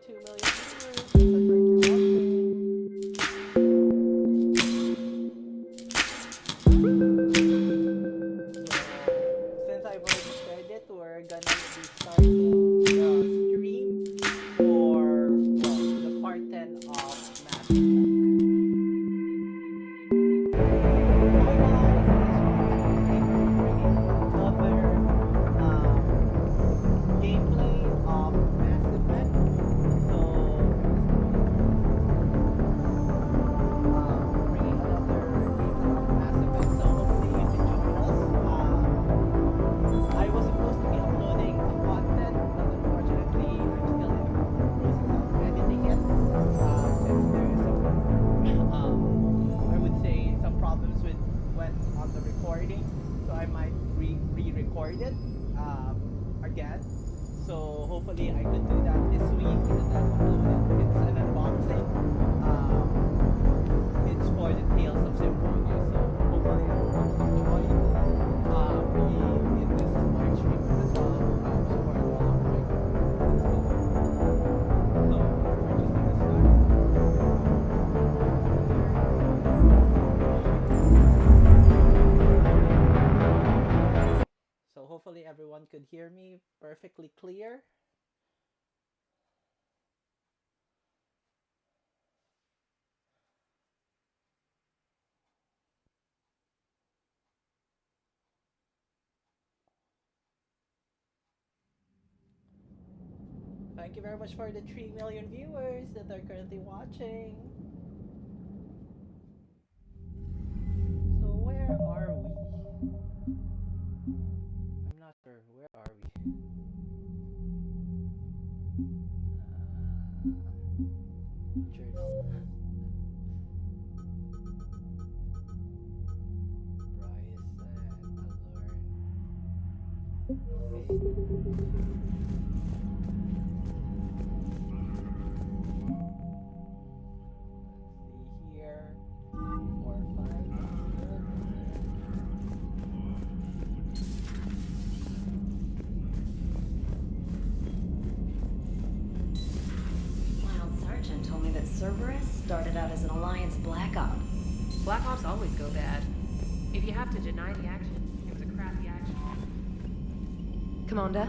2 million viewers that are currently watching. Since I've already shared it, we're gonna be starting the stream for, well, the part 10 of Mass Effect. Again, so hopefully I could do that this week and then upload it. It's an unboxing. It's for the Tales of Symphonia, so hopefully everyone will enjoy being in this live stream as well. Support along my so we're just gonna start. So hopefully everyone could hear me perfectly clear. Thank you very much for the 3 million viewers that are currently watching. So where are we? I'm not sure. Where are we? Journal. Bryson, Let's see here. 4, 5. Good. Mild Sergeant told me that Cerberus started out as an Alliance Black Op. Black Ops always go bad. If you have to deny the action, it was a crappy action. Commander?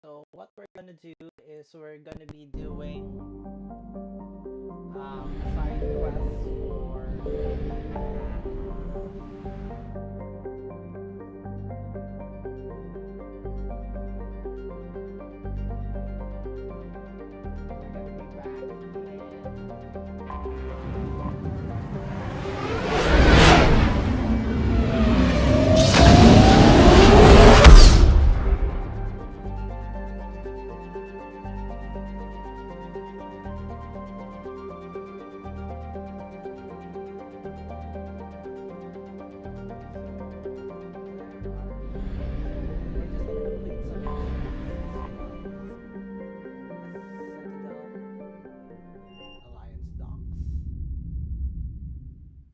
So what we're gonna do is we're gonna be doing side quests for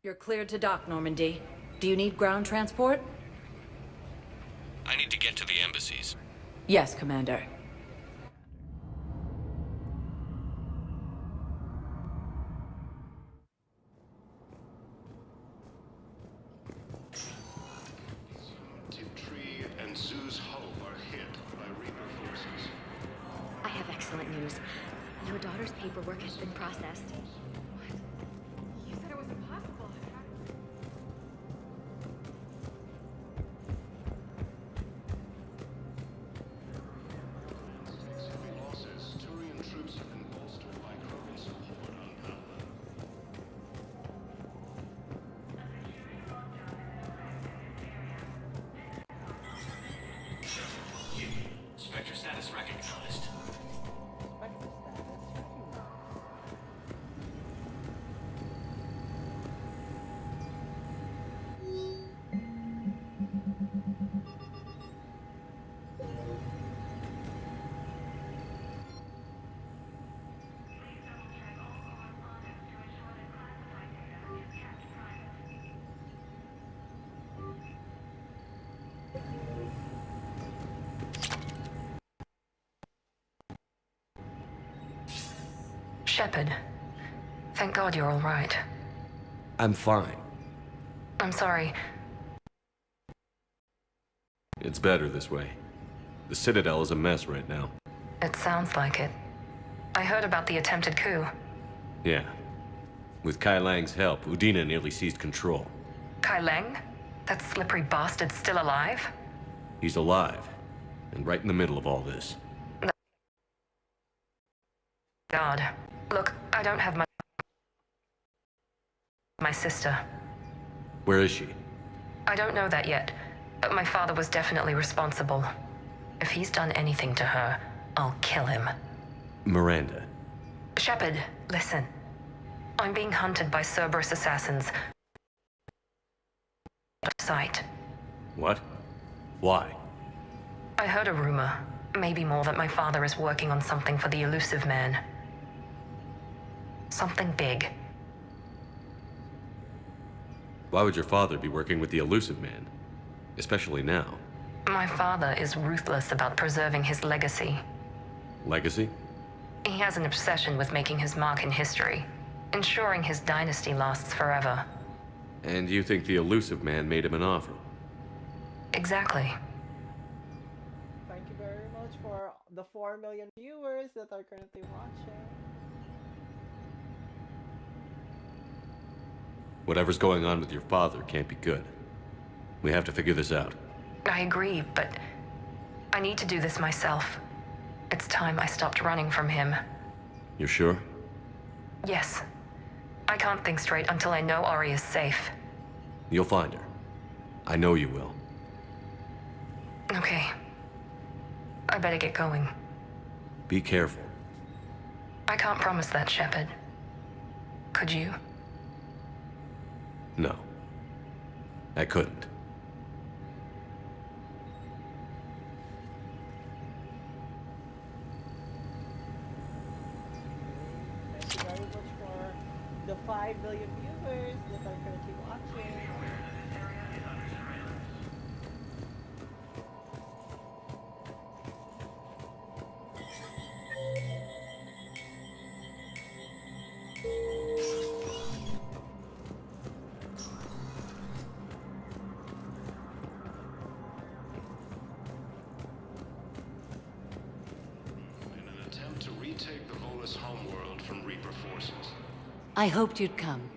You're cleared to dock, Normandy. Do you need ground transport? I need to get to the embassies. Yes, Commander. Tiptree and Zoo's hull are hit by Reaper forces. I have excellent news. Your daughter's paperwork has been processed. You said it was impossible. Heavy losses. Turian troops have been bolstered by Krogan support on Alpha. Spectre status recognized. Spectre status recognized. Shepard. Thank God you're all right. I'm fine. I'm sorry. It's better this way. The Citadel is a mess right now. It sounds like it. I heard about the attempted coup. Yeah. With Kai Lang's help, Udina nearly seized control. Kai Leng? That slippery bastard's still alive? He's alive, and right in the middle of all this. God. Look, I don't have my sister. Where is she? I don't know that yet, but my father was definitely responsible. If he's done anything to her, I'll kill him. Miranda. Shepard, listen. I'm being hunted by Cerberus assassins. Sight. What? Why? I heard a rumor, maybe more, that my father is working on something for the elusive man. Something big. Why would your father be working with the elusive man? Especially now. My father is ruthless about preserving his legacy. Legacy? He has an obsession with making his mark in history, ensuring his dynasty lasts forever. And you think the elusive man made him an offer? Exactly. Thank you very much for the 4 million viewers that are currently watching. Whatever's going on with your father can't be good. We have to figure this out. I agree, but I need to do this myself. It's time I stopped running from him. You're sure? Yes. I can't think straight until I know Ari is safe. You'll find her. I know you will. Okay. I better get going. Be careful. I can't promise that, Shepard. Could you? No. I couldn't. Thank you very much for the 5 million viewers that are currently watching. In an attempt to retake the Volus homeworld from Reaper forces. I hoped you'd come.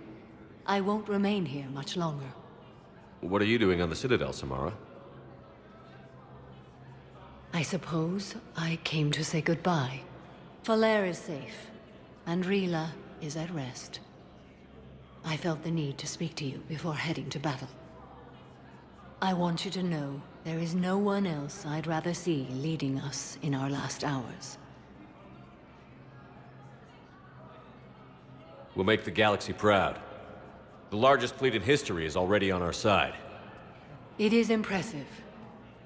I won't remain here much longer. What are you doing on the Citadel, Samara? I suppose I came to say goodbye. Falair is safe, and Rila is at rest. I felt the need to speak to you before heading to battle. I want you to know there is no one else I'd rather see leading us in our last hours. We'll make the galaxy proud. The largest fleet in history is already on our side. It is impressive.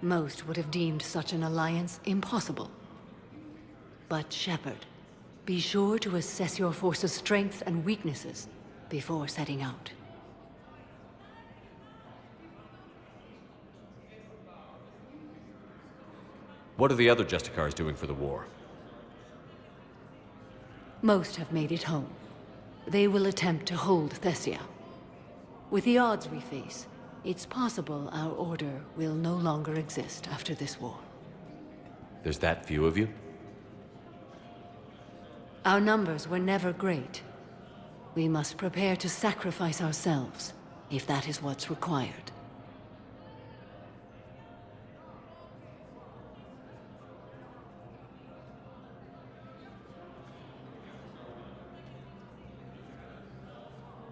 Most would have deemed such an alliance impossible. But Shepard, be sure to assess your force's strengths and weaknesses before setting out. What are the other Justicars doing for the war? Most have made it home. They will attempt to hold Thessia. With the odds we face, it's possible our order will no longer exist after this war. There's that few of you? Our numbers were never great. We must prepare to sacrifice ourselves, if that is what's required.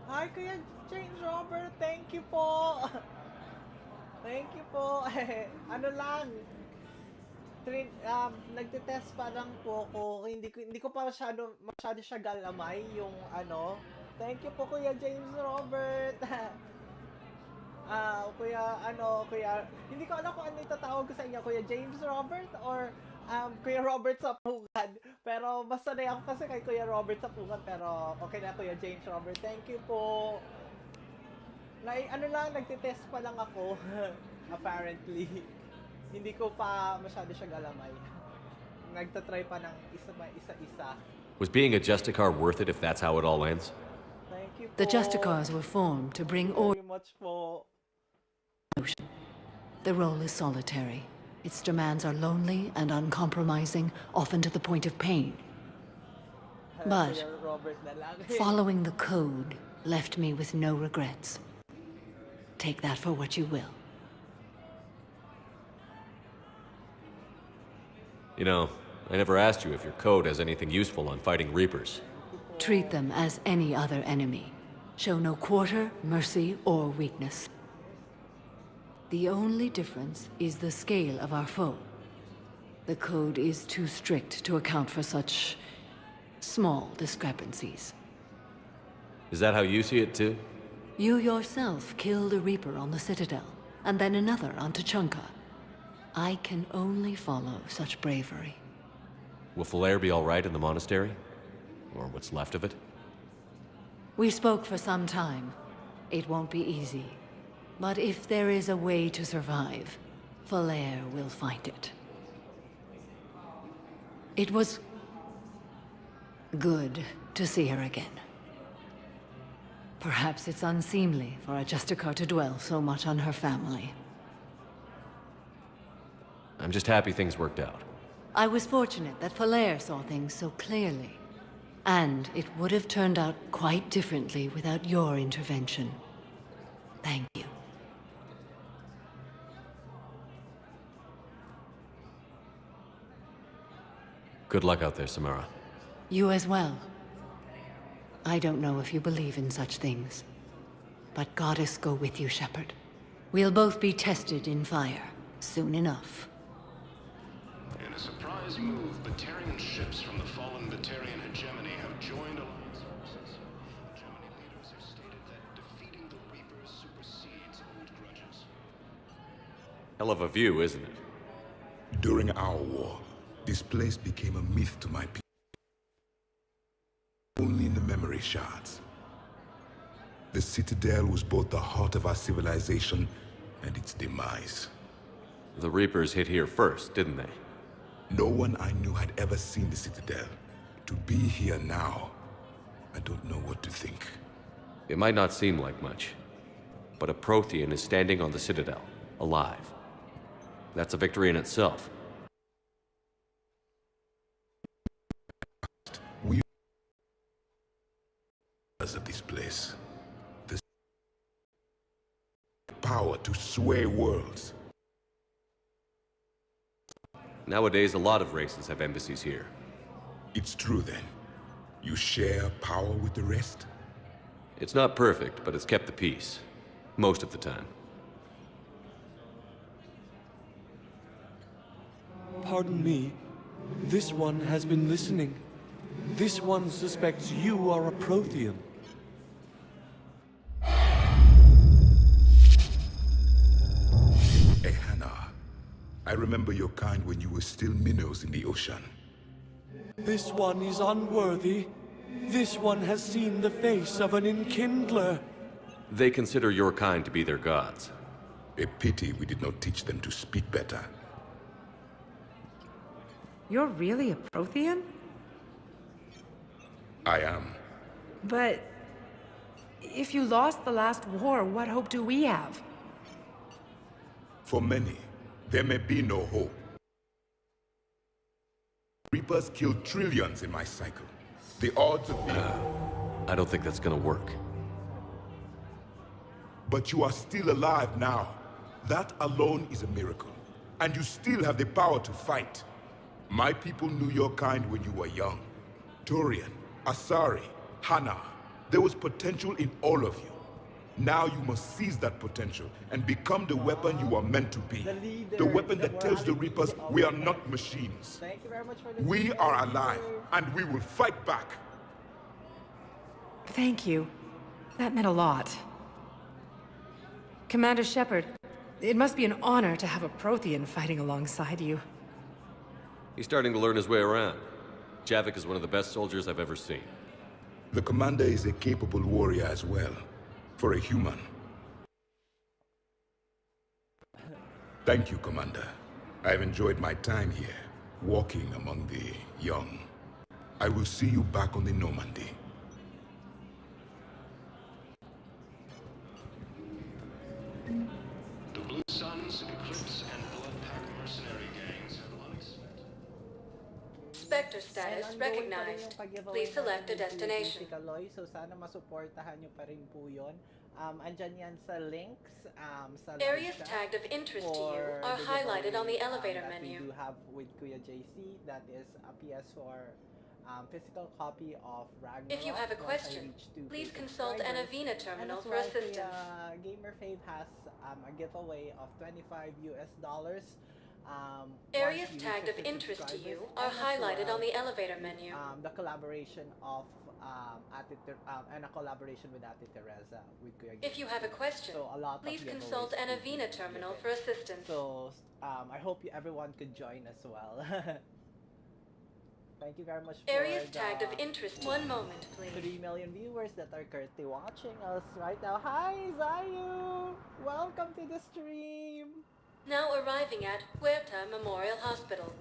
Hi, Kuya James Robert. Thank you po. Thank you po. Ano lang. Nagte-test pa lang po ako. Hindi ko pa masyado siya galamay yung ano. Thank you po, Kuya James Robert. Kuya, hindi ko alam kung ano itatawag ko sa inyo, Kuya James Robert or Kuya Robert Sapungan. Pero basta na ako kasi kay Kuya Robert Sapungan, pero okay na, Kuya James Robert. Thank you po. Nagtitest pa lang ako. Apparently. Hindi ko pa masyado siya galamay. Nagtatry pa ng isa-isa. Was being a Justicar worth it if that's how it all ends? Thank you The po. Justicars were formed to bring order. Very much po. The role is solitary. Its demands are lonely and uncompromising, often to the point of pain. But Kuya Robert na lang. following the code left me with no regrets. Take that for what you will. You know, I never asked you if your code has anything useful on fighting Reapers. Treat them as any other enemy. Show no quarter, mercy, or weakness. The only difference is the scale of our foe. The code is too strict to account for such small discrepancies. Is that how you see it too? You yourself killed a Reaper on the Citadel, and then another on Tuchanka. I can only follow such bravery. Will Falair be alright in the monastery? Or what's left of it? We spoke for some time. It won't be easy. But if there is a way to survive, Falair will find it. It was good to see her again. Perhaps it's unseemly for a Justicar to dwell so much on her family. I'm just happy things worked out. I was fortunate that Falair saw things so clearly. And it would have turned out quite differently without your intervention. Thank you. Good luck out there, Samara. You as well. I don't know if you believe in such things, but Goddess go with you, Shepard. We'll both be tested in fire, soon enough. In a surprise move, Batarian ships from the fallen Batarian hegemony have joined Alliance forces. Hegemony leaders have stated that defeating the Reapers supersedes old grudges. Hell of a view, isn't it? During our war, this place became a myth to my people. Only in the memory shards. The Citadel was both the heart of our civilization and its demise. The Reapers hit here first, didn't they? No one I knew had ever seen the Citadel. To be here now, I don't know what to think. It might not seem like much, but a Prothean is standing on the Citadel, alive. That's a victory in itself. We of this place. The power to sway worlds. Nowadays, a lot of races have embassies here. It's true then. You share power with the rest? It's not perfect, but it's kept the peace. Most of the time. Pardon me. This one has been listening. This one suspects you are a Prothean. Hey, Hannah. I remember your kind when you were still minnows in the ocean. This one is unworthy. This one has seen the face of an enkindler. They consider your kind to be their gods. A pity we did not teach them to speak better. You're really a Prothean? I am. But if you lost the last war, what hope do we have? For many, there may be no hope. Reapers killed trillions in my cycle. The odds of being... I don't think that's gonna work. But you are still alive now. That alone is a miracle. And you still have the power to fight. My people knew your kind when you were young. Turian, Asari, Hannah. There was potential in all of you. Now you must seize that potential and become the weapon you are meant to be. The weapon that tells the Reapers we are not machines. Thank you very much for the We are alive, and we will fight back. Thank you. That meant a lot. Commander Shepard, it must be an honor to have a Prothean fighting alongside you. He's starting to learn his way around. Javik is one of the best soldiers I've ever seen. The commander is a capable warrior as well, for a human. Thank you, Commander. I've enjoyed my time here, walking among the young. I will see you back on the Normandy. The Blue Suns, Eclipse, and Bloodpack mercenary gangs have unexpected. Spectre And status ongoing pa rin recognized. yung pag-giveaway Please select a natin ni destination. Kuya Kaloy, so sana masuportahan nyo pa rin po yun. Andyan yan sa links sa live Areas chat tagged of interest to you for are the highlighted on the giveaway, elevator that we menu. do have with Kuya JC. That is a PS4 physical copy of Ragnarok. If you have a once I question, reach 2K please consult an subscribers. Avena And terminal as for well, assistance. Kuya Gamer Fave has a giveaway of $25 US. Areas once he tagged of reaches the interest to you subscribers, are and as highlighted on well, the elevator menu. the collaboration of and a collaboration with Ate Teresa with Kuya If you have a question, So a lot of please giveaways consult an will be Avena terminal given. for assistance. So I hope everyone could join as well. Thank you very much for Areas the tagged of interest. 1 moment, please. 3 million viewers that are currently watching us right now. Hi, Zayu! Welcome to the stream! Now arriving at Huerta Memorial Hospital.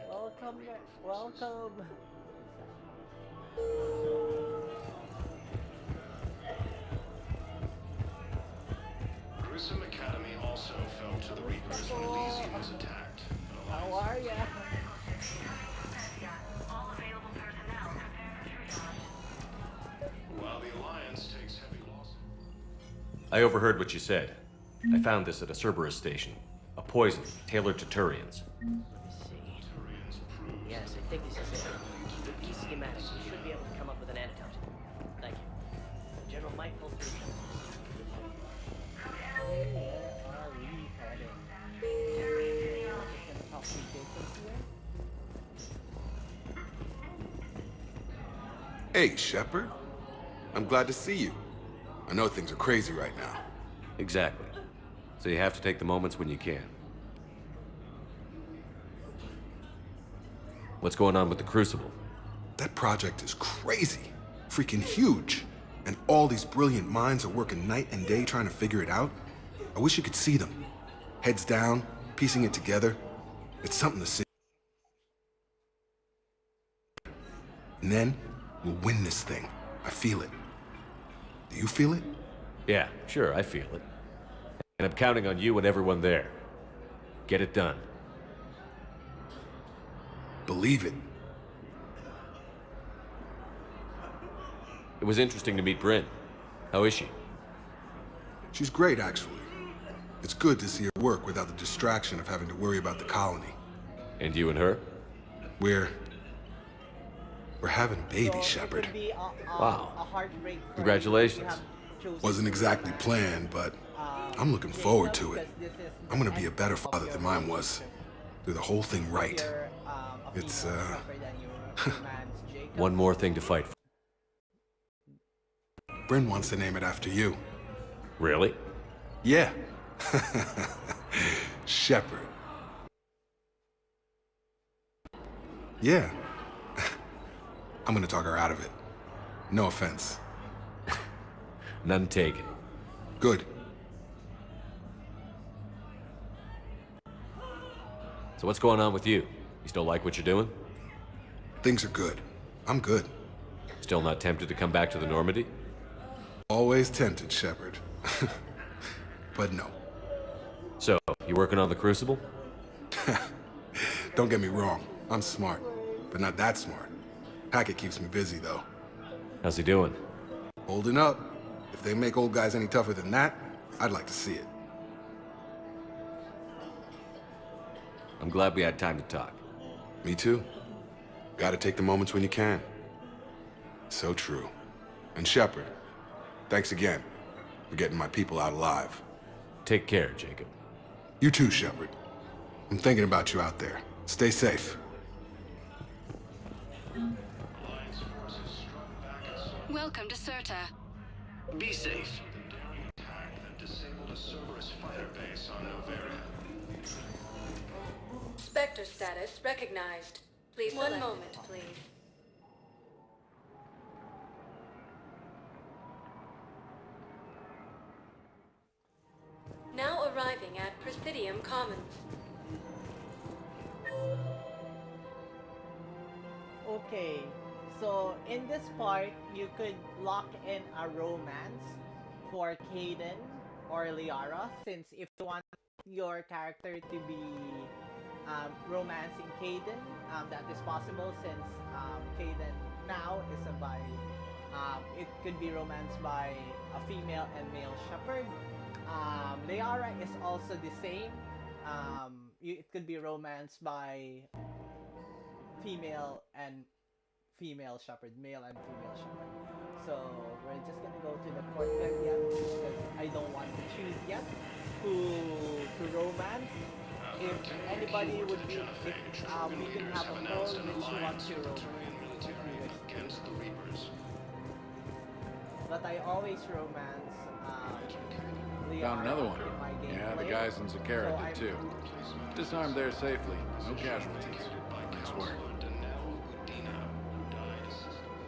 Welcome, welcome! Grissom Academy also fell to the Reapers when Elysium was attacked. How are ya? While the Alliance takes heavy losses. I overheard what you said. I found this at a Cerberus station. A poison tailored to Turians. Yes, I think this is it. With these schematics, we should be able to come up with an antidote. Thank you. The General might pull through. Where are we heading? Just gonna talk to Jacob here. Hey, Shepard. I'm glad to see you. I know things are crazy right now. Exactly. So you have to take the moments when you can. What's going on with the Crucible? That project is crazy. Freaking huge. And all these brilliant minds are working night and day trying to figure it out. I wish you could see them. Heads down, piecing it together. It's something to see. And then, we'll win this thing. I feel it. Do you feel it? Yeah, sure, I feel it. And I'm counting on you and everyone there. Get it done. Believe it. It was interesting to meet Bryn. How is she? She's great, actually. It's good to see her work without the distraction of having to worry about the colony. And you and her? We're having a baby, So, it Shepard. could be Wow. a heartbreak for Congratulations. you if you have chosen Wasn't to exactly do that. planned, but I'm looking Jacob, forward to it. because this is I'm gonna the be a end better of father your than mine was. relationship. Do the whole thing right. You're, a It's, female tougher than your man's Jacob. One more thing to fight for. Bryn wants to name it after you. Really? Yeah. Shepard. Yeah. I'm gonna talk her out of it. No offense. None taken. Good. So what's going on with you? You still like what you're doing? Things are good. I'm good. Still not tempted to come back to the Normandy? Always tempted, Shepard. But no. So, you working on the Crucible? Don't get me wrong. I'm smart. But not that smart. Hackett keeps me busy, though. How's he doing? Holding up. If they make old guys any tougher than that, I'd like to see it. I'm glad we had time to talk. Me too. Gotta take the moments when you can. So true. And Shepard, thanks again for getting my people out alive. Take care, Jacob. You too, Shepard. I'm thinking about you out there. Stay safe. Alliance forces struck back at Cerberus. Welcome to Serta. Be safe. Attack that disabled a Cerberus fighter base on Noveria. Spectre status recognized. Please 1 moment, please. Now arriving at Presidium Commons. Okay, so in this part, you could lock in a romance for Kaden or Liara, since if you want your character to be romancing Kaden, that is possible since Kaden now is a bi. It could be romanced by a female and male shepherd. Liara is also the same. It could be romanced by female and female shepherd, male and female shepherd. So we're just gonna go to the courtyard yet because I don't want to choose yet to romance. If anybody would be, if we can have a poll which wants to romance. Against the Reapers. But I always romance Found another one. in my gameplay. Yeah, the guys in Zakara So did too. Disarmed there safely. No casualties. Nice work.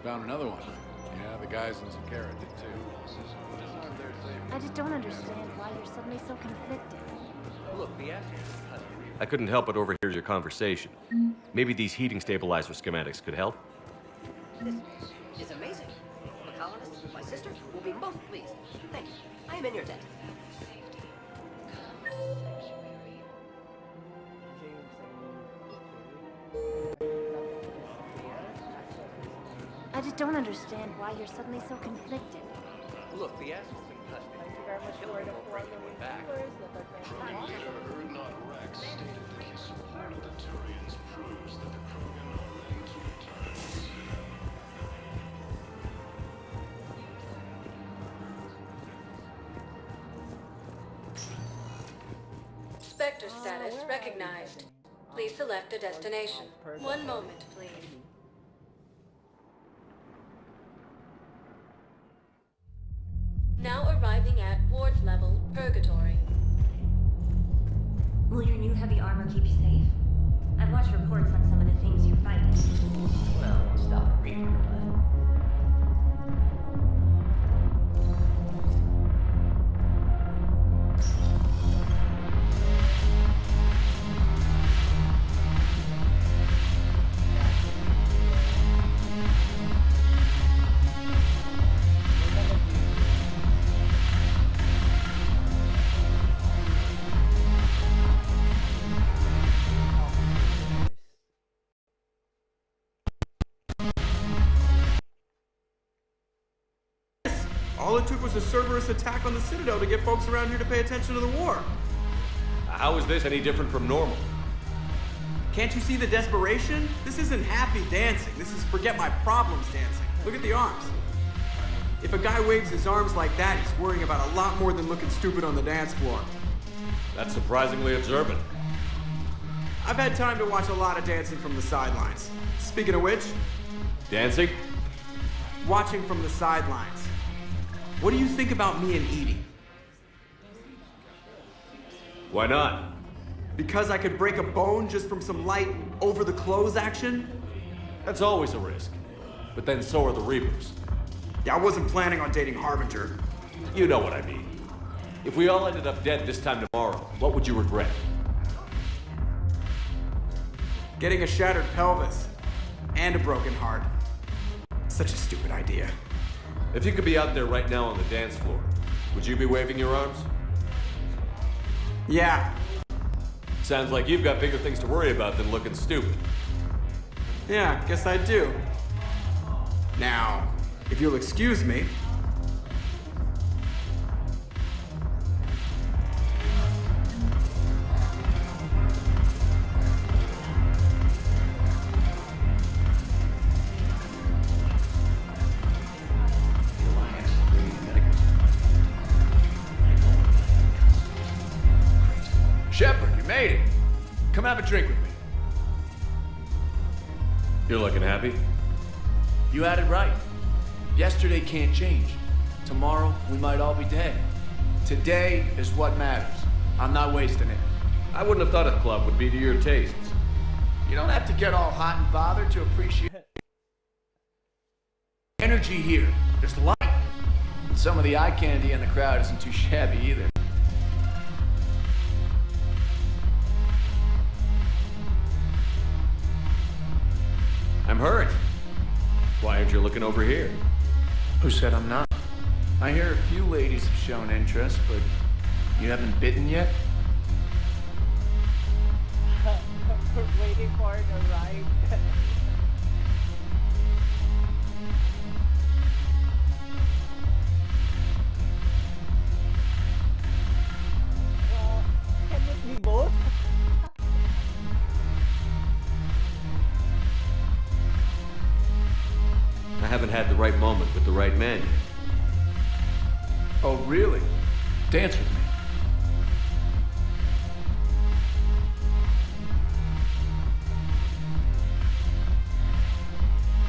Found another one. Yeah, the guys in Zakara did too. Disarmed there safely. I just don't understand why you're suddenly so conflicted. Look, the assholes. I couldn't help but overhear your conversation. Maybe these heating stabilizer schematics could help? This is amazing. The colonists, my sister, will be most pleased. Thank you. I am in your debt. I just don't understand why you're suddenly so conflicted. Look, the assholes in custody. Thank you very much for the back. viewers that are playing. Leader Erdnot Rex stated that his support of the Turians proves that the Krogan are ready to return. Spectre status recognized. Please select a destination. 1 moment, please. Now arriving at ward level Purgatory. Will your new heavy armor keep you safe? I've watched reports on some of the things you're fighting. Well, won't stop a Reaper, but... All it took was a Cerberus attack on the Citadel to get folks around here to pay attention to the war. How is this any different from normal? Can't you see the desperation? This isn't happy dancing. This is forget my problems dancing. Look at the arms. If a guy waves his arms like that, he's worrying about a lot more than looking stupid on the dance floor. That's surprisingly observant. I've had time to watch a lot of dancing from the sidelines. Speaking of which, Dancing? watching from the sidelines. What do you think about me and Edie? Why not? Because I could break a bone just from some light over-the-clothes action? That's always a risk. But then so are the Reapers. Yeah, I wasn't planning on dating Harbinger. You know what I mean. If we all ended up dead this time tomorrow, what would you regret? Getting a shattered pelvis. And a broken heart. Such a stupid idea. If you could be out there right now on the dance floor, would you be waving your arms? Yeah. Sounds like you've got bigger things to worry about than looking stupid. Yeah, guess I do. Now, if you'll excuse me. Shepard, you made it. Come have a drink with me. You're looking happy? You had it right. Yesterday can't change. Tomorrow, we might all be dead. Today is what matters. I'm not wasting it. I wouldn't have thought a club would be to your tastes. You don't have to get all hot and bothered to appreciate energy here. There's life. And some of the eye candy in the crowd isn't too shabby either. I'm hurt. you're looking over here. Who said I'm not? I hear a few ladies have shown interest, but you haven't bitten yet? Waiting for the ride. Well, can it be both? I haven't had the right moment with the right man yet. Oh, really? Dance with me.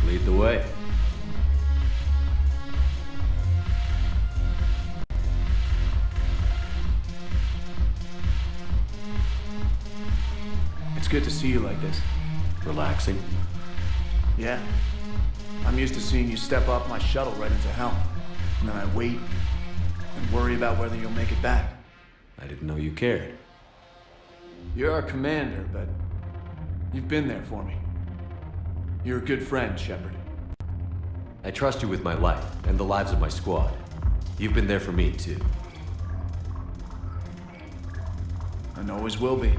Lead the way. It's good to see you like this. Relaxing. Yeah. I'm used to seeing you step off my shuttle right into hell. And then I wait and worry about whether you'll make it back. I didn't know you cared. You're our commander, but you've been there for me. You're a good friend, Shepard. I trust you with my life and the lives of my squad. You've been there for me, too. And always will be.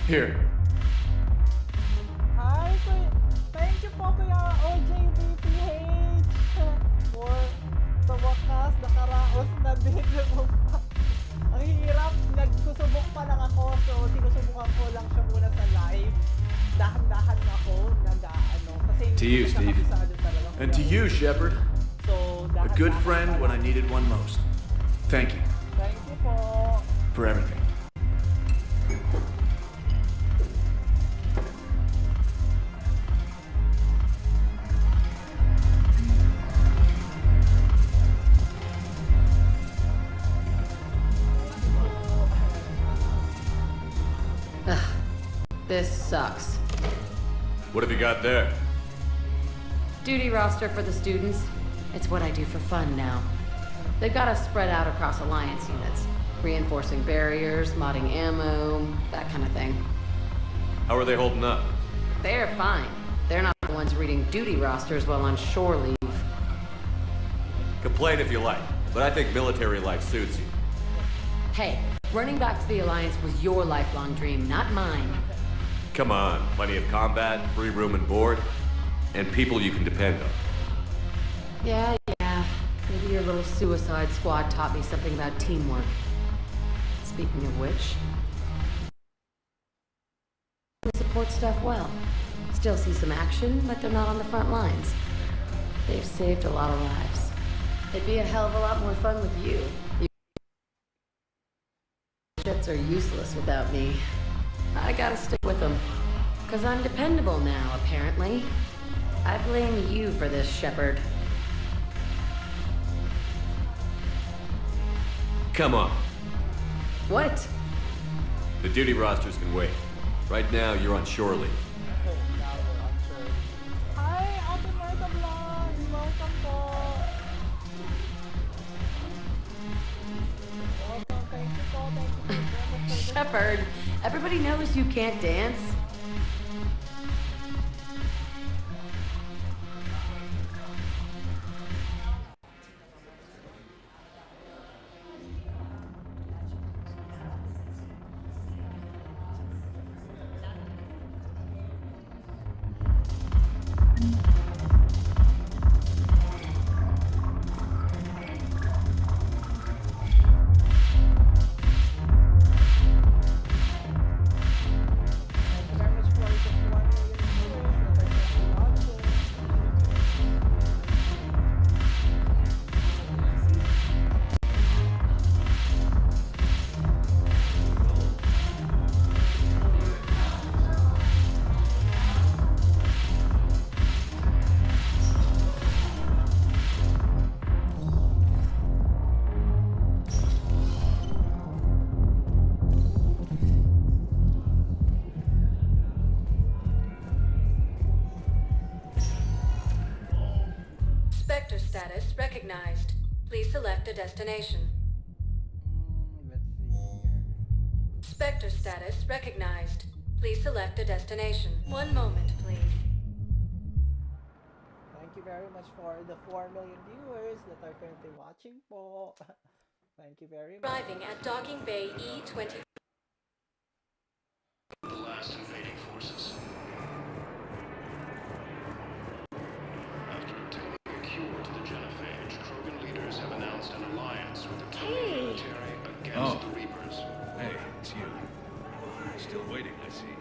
Here. Hi, thank you po Kuya OJBPH for sa wakas nakaraos na din. Ang hirap, nagsusubok pa lang ako, so sinusubukan ko lang siya muna sa live. Dahan-dahan ako, kasi To you, hindi ko Steve. nakabisado talaga. And to you, Shepard. So, A good dahan-dahan friend pa when I lang. needed one most. Thank you Thank you po. for everything. This sucks. What have you got there? Duty roster for the students. It's what I do for fun now. They've got us spread out across Alliance units. Reinforcing barriers, modding ammo, that kind of thing. How are they holding up? They're fine. They're not the ones reading duty rosters while on shore leave. Complain if you like, but I think military life suits you. Hey, running back to the Alliance was your lifelong dream, not mine. Come on, plenty of combat, free room and board, and people you can depend on. Yeah. Maybe your little suicide squad taught me something about teamwork. Speaking of which, they support stuff well. Still see some action, but they're not on the front lines. They've saved a lot of lives. It'd be a hell of a lot more fun with you. Shits are useless without me. I gotta stick with them. 'Cause I'm dependable now, apparently. I blame you for this, Shepard. Come on. What? The duty rosters can wait. Right now, you're on shore leave. Okay, now we're on shore. Hi, Ate Martha Vlog! Welcome po! Welcome, thank you po, thank you. Shepard, everybody knows you can't dance. Spectre status recognized. Please select a destination. Let's see here. Spectre status recognized. Please select a destination. One moment, please. Thank you very much for the 4 million viewers that are currently watching po. Thank you very much. Arriving at Docking Bay E20. The last invading forces. After obtaining a cure to the genophage, Krogan leaders have announced an alliance with the Turian military against the Reapers. Hey, it's you. Still waiting, I see.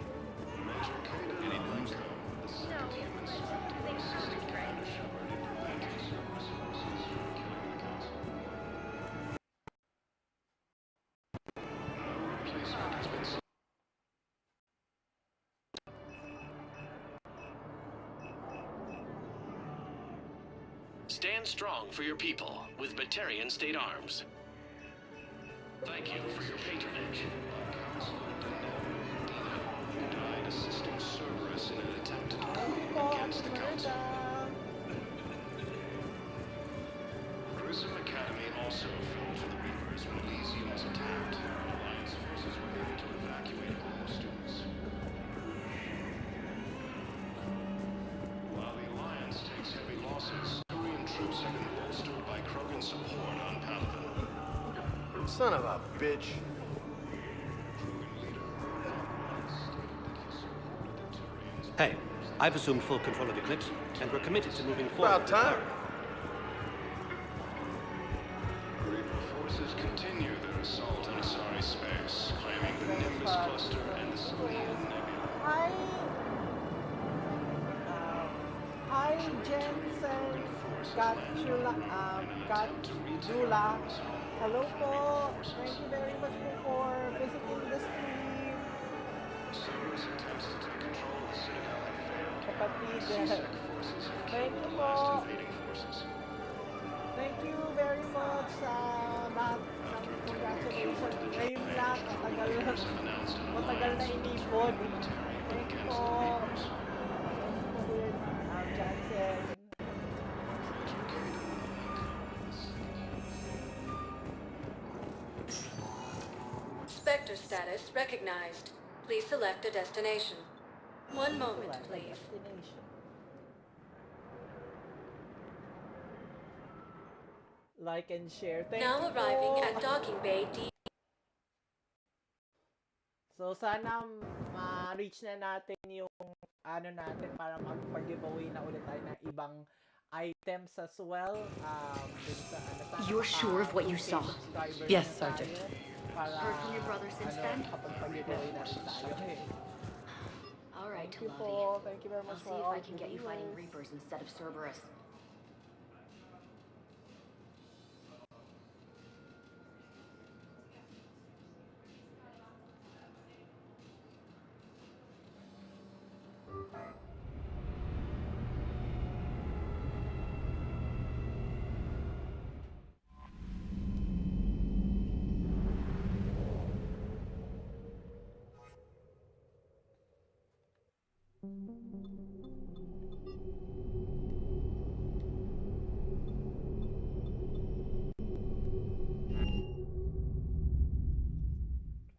Major Kanan Any news? the second human spectre assisted Commander Shepard in preventing Cerberus forces from killing the Council. No replacement has been seen. Stand strong for your people with Batarian State Arms. Thank you for your patronage. Council died assisting Cerberus in an attempt to coup against the Council. Grissom Academy also fell to the Reapers when Elysium was attacked. Alliance forces were able to evacuate all students. While the Alliance takes heavy losses, Turian troops have been bolstered by Krogan support on Palaven. Son of a bitch. Hey, I've assumed full control of Eclipse, and we're committed to moving forward. About time. Reaper forces continue their assault on Asari space, claiming the Nimbus cluster and the Selenium Nebula. Hi, Jensen, Katjula. Hello po. Thank you very much for visiting the stream. Cerberus attempts to take control of the Citadel have failed. Kapatid. Insect forces have Thank killed you the last po. invading forces. Thank you very much sa lahat ng congratulations. Ngayon lang, matagal na inipon. Thank you po. Jansen. Spectre status recognized. Please select a destination. One moment, please. Like and share. Thank Now you arriving po. at Docking Bay D. So sana ma-reach na natin yung ano natin para mag-giveaway na ulit tayo ng ibang items as well. Dun sa, sana You're sure of what you saw? Yes, Sergeant. Para, Heard from your brother since then? Kapag-giveaway natin tayo eh. All right, Thank you Talavi. po. Thank you very I'll much see for if all I can the get you fighting viewers. Reapers instead of Cerberus.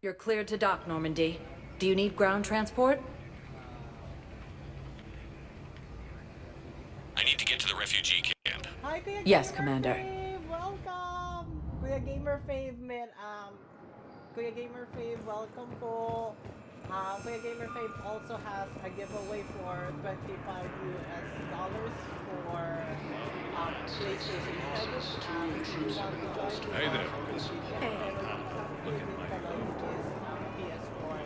You're cleared to dock, Normandy. Do you need ground transport? I need to get to the refugee camp. Hi, Kuya Yes, Gamer Commander. Fave! Welcome! Kuya Gamer Fave, man. Kuya Gamer Fave, welcome po. Kuya Gamer Fave also has a giveaway for $25 for PlayStation 7. Hey there. Look at my PS4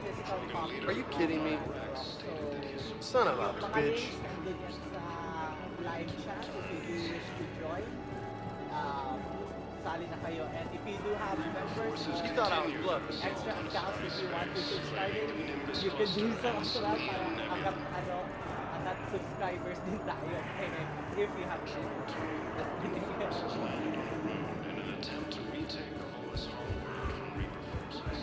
physical copy. Are you kidding me? Son of a Mga bitch. links nandun yan sa live chat if you do wish to join. Sali na kayo. And if you do have members, You thought I was bluffing. extra accounts if you want to subscribe in, you can do so as well para angat subscribers din tayo. If you have In an attempt to retake the Volus homeworld from Reaper forces.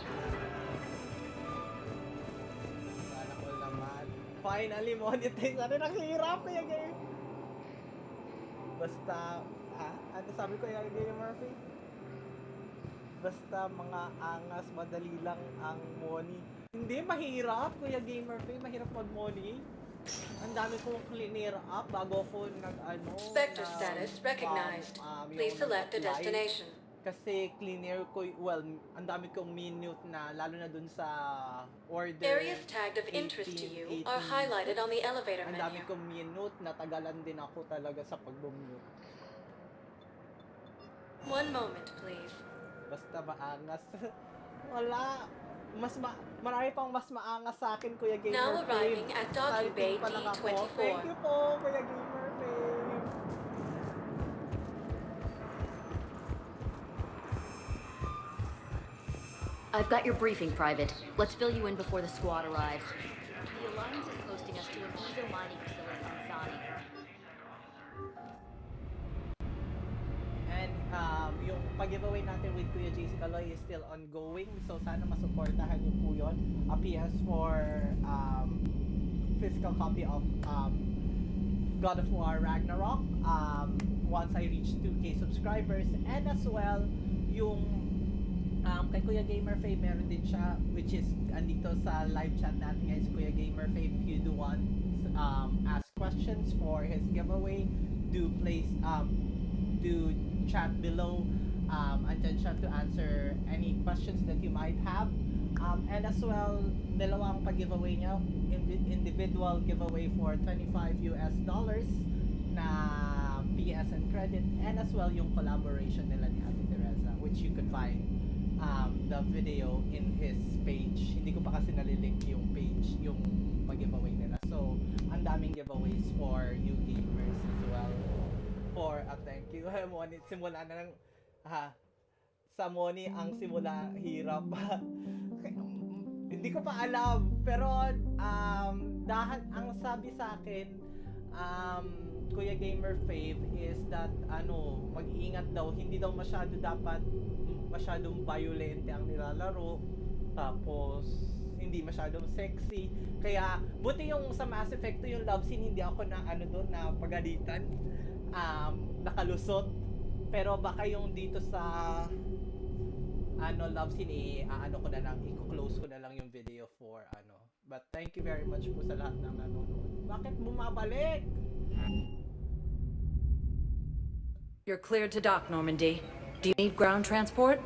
Sana ko naman. Finally, monetize. Ano naghihirap kaya game? Basta, ano sabi ko yung Game Murphy? Basta mga angas, madali lang ang money. Hindi, mahirap, Kuya Gamer Faye. Mahirap mag-money. Ang dami kong clear up bago ko nag-ano. Spectre status recognized. Please select a destination. Kasi cleaner ko, well, ang dami kong minute na, lalo na dun sa order. Areas tagged of interest to you are highlighted on the elevator Ang menu. dami kong minute, natagalan din ako talaga sa pag-mute. 1 moment, please. Basta maangas. Wala. Marami pang mas maangas sa akin, Kuya Gamer Now Faye. arriving at docking bay Typing pa lang ako. D24. Thank you po, Kuya Gamer Faye. I've got your briefing, Private. Let's fill you in before the squad arrives. The Alliance is hosting us to an diesel mining facility on Sani. And yung pag-giveaway natin with Kuya JC Kaloy is still ongoing. So sana masuportahan niyo po yun. A PS4 physical copy of God of War Ragnarok once I reach 2K subscribers. And as well, yung kay Kuya Gamer Faye meron din siya, which is andito sa live chat natin guys, Kuya Gamer Faye. If you do want ask questions for his giveaway, do chat below. Andyan siya to answer any questions that you might have. And as well, dalawang pag-giveaway niya, individual giveaway for $25 na PSN credit, and as well yung collaboration nila ni Ate Teresa, which you could find the video in his page. Hindi ko pa kasi nalilink yung page, yung pag-giveaway nila. So, ang daming giveaways for you gamers as well. Thank you. Moni, simula na ng sa Moni ang simula hirap. Hindi ko pa alam, pero dahil ang sabi sa akin Kuya Gamer Fave is that mag-iingat daw, hindi daw masyadong violente ang nilalaro, tapos hindi masyadong sexy. Kaya buti yung sa Mass Effect yung love scene, hindi ako na doon na pagalitan, nakalusot. Pero baka yung dito sa love scene ko na lang, i-close ko na lang yung video for But thank you very much po sa lahat ng nanonood. Bakit bumabalik? You're cleared to dock, Normandy. Do you need ground transport?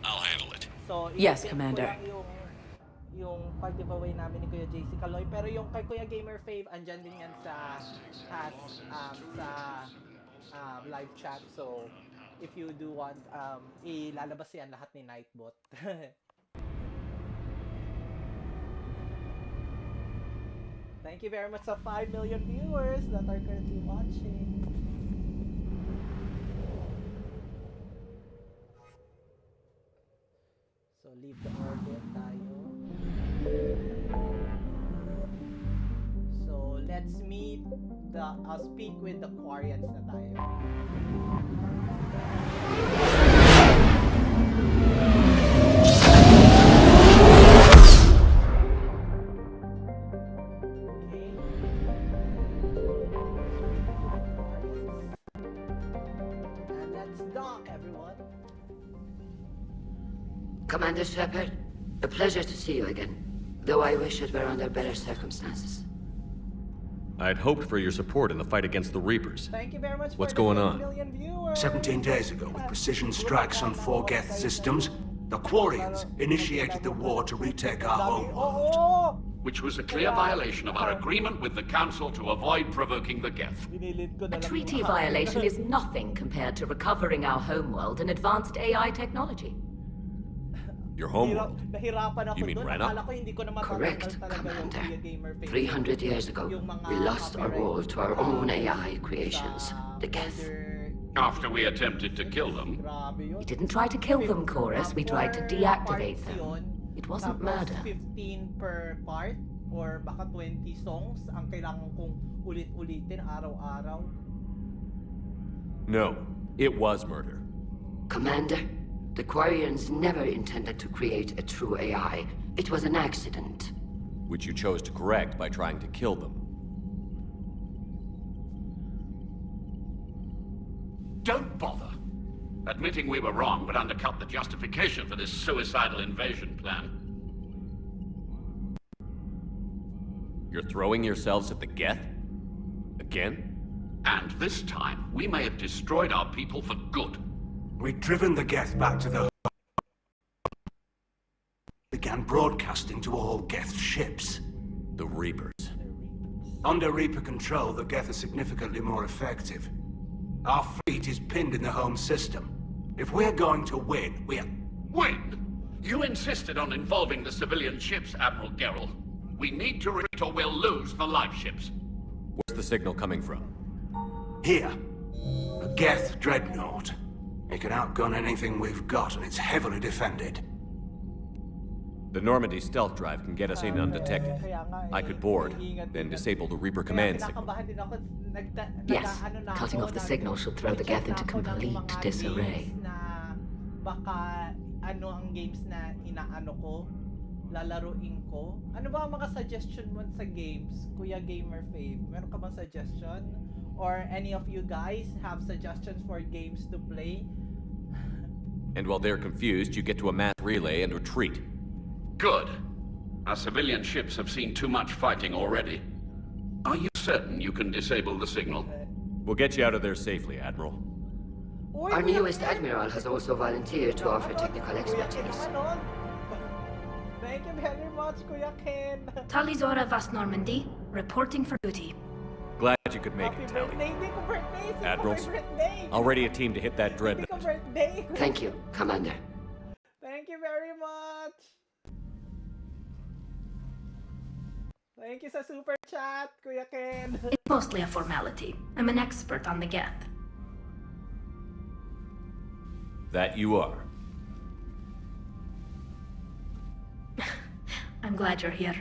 I'll handle it. So, yes, i-tip Commander. ko lang yung pag-giveaway namin ni Kuya JC Kaloy, pero yung kay Kuya Gamer Fave, andyan din yan sa live chat. So if you do want, ilalabas yan lahat ni Nightbot. Thank you very much sa 5 million viewers that are currently watching. So leave the orbit tayo. So let's meet speak with the Quarians na tayo. Commander Shepard, a pleasure to see you again, though I wish it were under better circumstances. I'd hoped for your support in the fight against the Reapers. Thank you very much. What's going on? 17 days ago, with precision strikes on 4 Geth systems, the Quarians initiated the war to retake our homeworld. Which was a clear violation of our agreement with the Council to avoid provoking the Geth. A treaty violation is nothing compared to recovering our homeworld and advanced AI technology. Your homeworld? You mean Rana? Correct, Commander. 300 years ago, we lost our world to our own AI creations, the Geth. After we attempted to kill them. We didn't try to kill them, Chorus. We tried to deactivate them. It wasn't murder. 15 per part or baka 20 songs ang kailangan kong ulit-ulitin araw-araw. No, it was murder. Commander, the Quarians never intended to create a true AI. It was an accident. Which you chose to correct by trying to kill them. Don't bother. Admitting we were wrong would undercut the justification for this suicidal invasion plan. You're throwing yourselves at the Geth? Again? And this time, we may have destroyed our people for good. We'd driven the Geth back to the... began broadcasting to all Geth ships. The Reapers. Under Reaper control, the Geth are significantly more effective. Our fleet is pinned in the home system. If we're going to win, Win? You insisted on involving the civilian ships, Admiral Geralt. We need to retreat or we'll lose the live ships. Where's the signal coming from? Here. A Geth dreadnought. It can outgun anything we've got, and it's heavily defended. The Normandy stealth drive can get us in undetected. I could board, then disable the Reaper command signal. Yes, cutting off the signal should throw the Geth into complete disarray. Baka ano ang games na inaano ko, lalaruin ko. Ano ba ang mga suggestion mo sa games, Kuya Gamer Fave? Meron ka bang suggestion? Or any of you guys have suggestions for games to play? And while they're confused, you get to a mass relay and retreat. Good. Our civilian ships have seen too much fighting already. Are you certain you can disable the signal? We'll get you out of there safely, Admiral. Our newest admiral has also volunteered to offer technical expertise. Thank you very much, Kuya Ken. Talizora Vas Normandy, reporting for duty. Glad you could make it, Tally. Admirals, I'll ready a team to hit that dreadnought. Thank you, Commander. Thank you very much. Thank you sa super chat, Kuya Ken. It's mostly a formality. I'm an expert on the Geth. That you are. I'm glad you're here.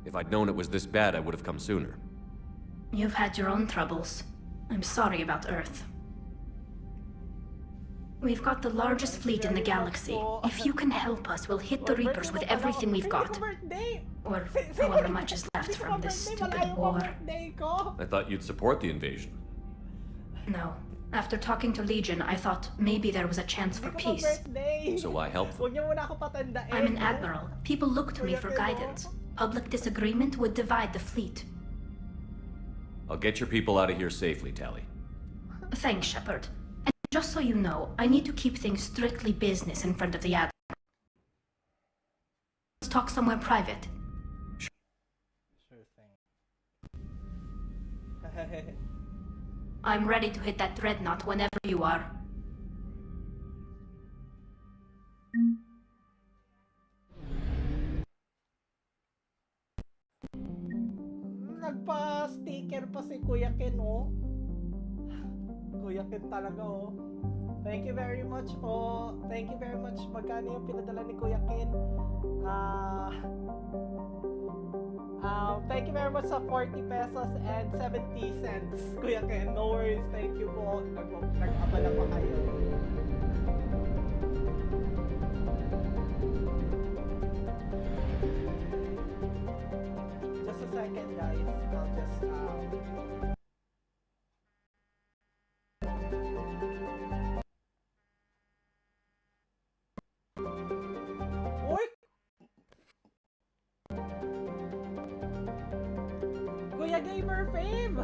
If I'd known it was this bad, I would have come sooner. You've had your own troubles. I'm sorry about Earth. We've got the largest fleet in the galaxy. If you can help us, we'll hit the Reapers with everything we've got. Or however much is left from this stupid war. I thought you'd support the invasion. No. After talking to Legion, I thought maybe there was a chance for peace. So I helped them. I'm an admiral. People look to me for guidance. Public disagreement would divide the fleet. I'll get your people out of here safely, Tally. Thanks, Shepard. And just so you know, I need to keep things strictly business in front of the admiral. Let's talk somewhere private. Sure thing. I'm ready to hit that dreadnought whenever you are. Nagpa-sticker pa si Kuya Ken, oh. Kuya Ken talaga, oh. Thank you very much po. Thank you very much. Magkano yung pinadala ni Kuya Ken? Thank you very much sa 40 pesos and 70 cents. Kuya Ken, no worries. Thank you po. Nag-abala pa kayo. Just a second, guys. I'll just, Uy! Kuya Gamer Fave!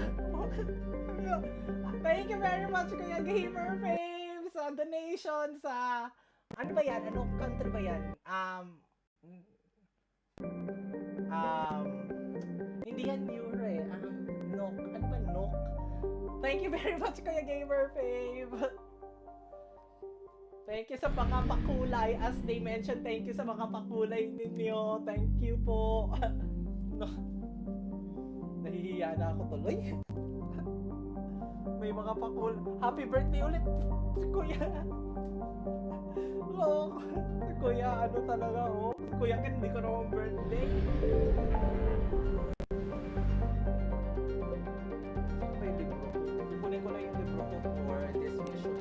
Thank you very much, Kuya Gamer Fave, sa donation sa... Ano ba yan? Anong country ba yan? Hindi yan euro eh. NOK. Ano ba NOK? Thank you very much, Kuya Gamer Fave! Thank you sa mga pakulay. As they mentioned, thank you sa mga pakulay ninyo. Thank you po. Nahihiya na ako tuloy. May mga pakul. Happy birthday ulit, Kuya. Oh, Kuya, ano talaga, oh. Kuya, hindi ko naman birthday. Saan ba yung libro? Kukunin ko na yung libro ko for this mission.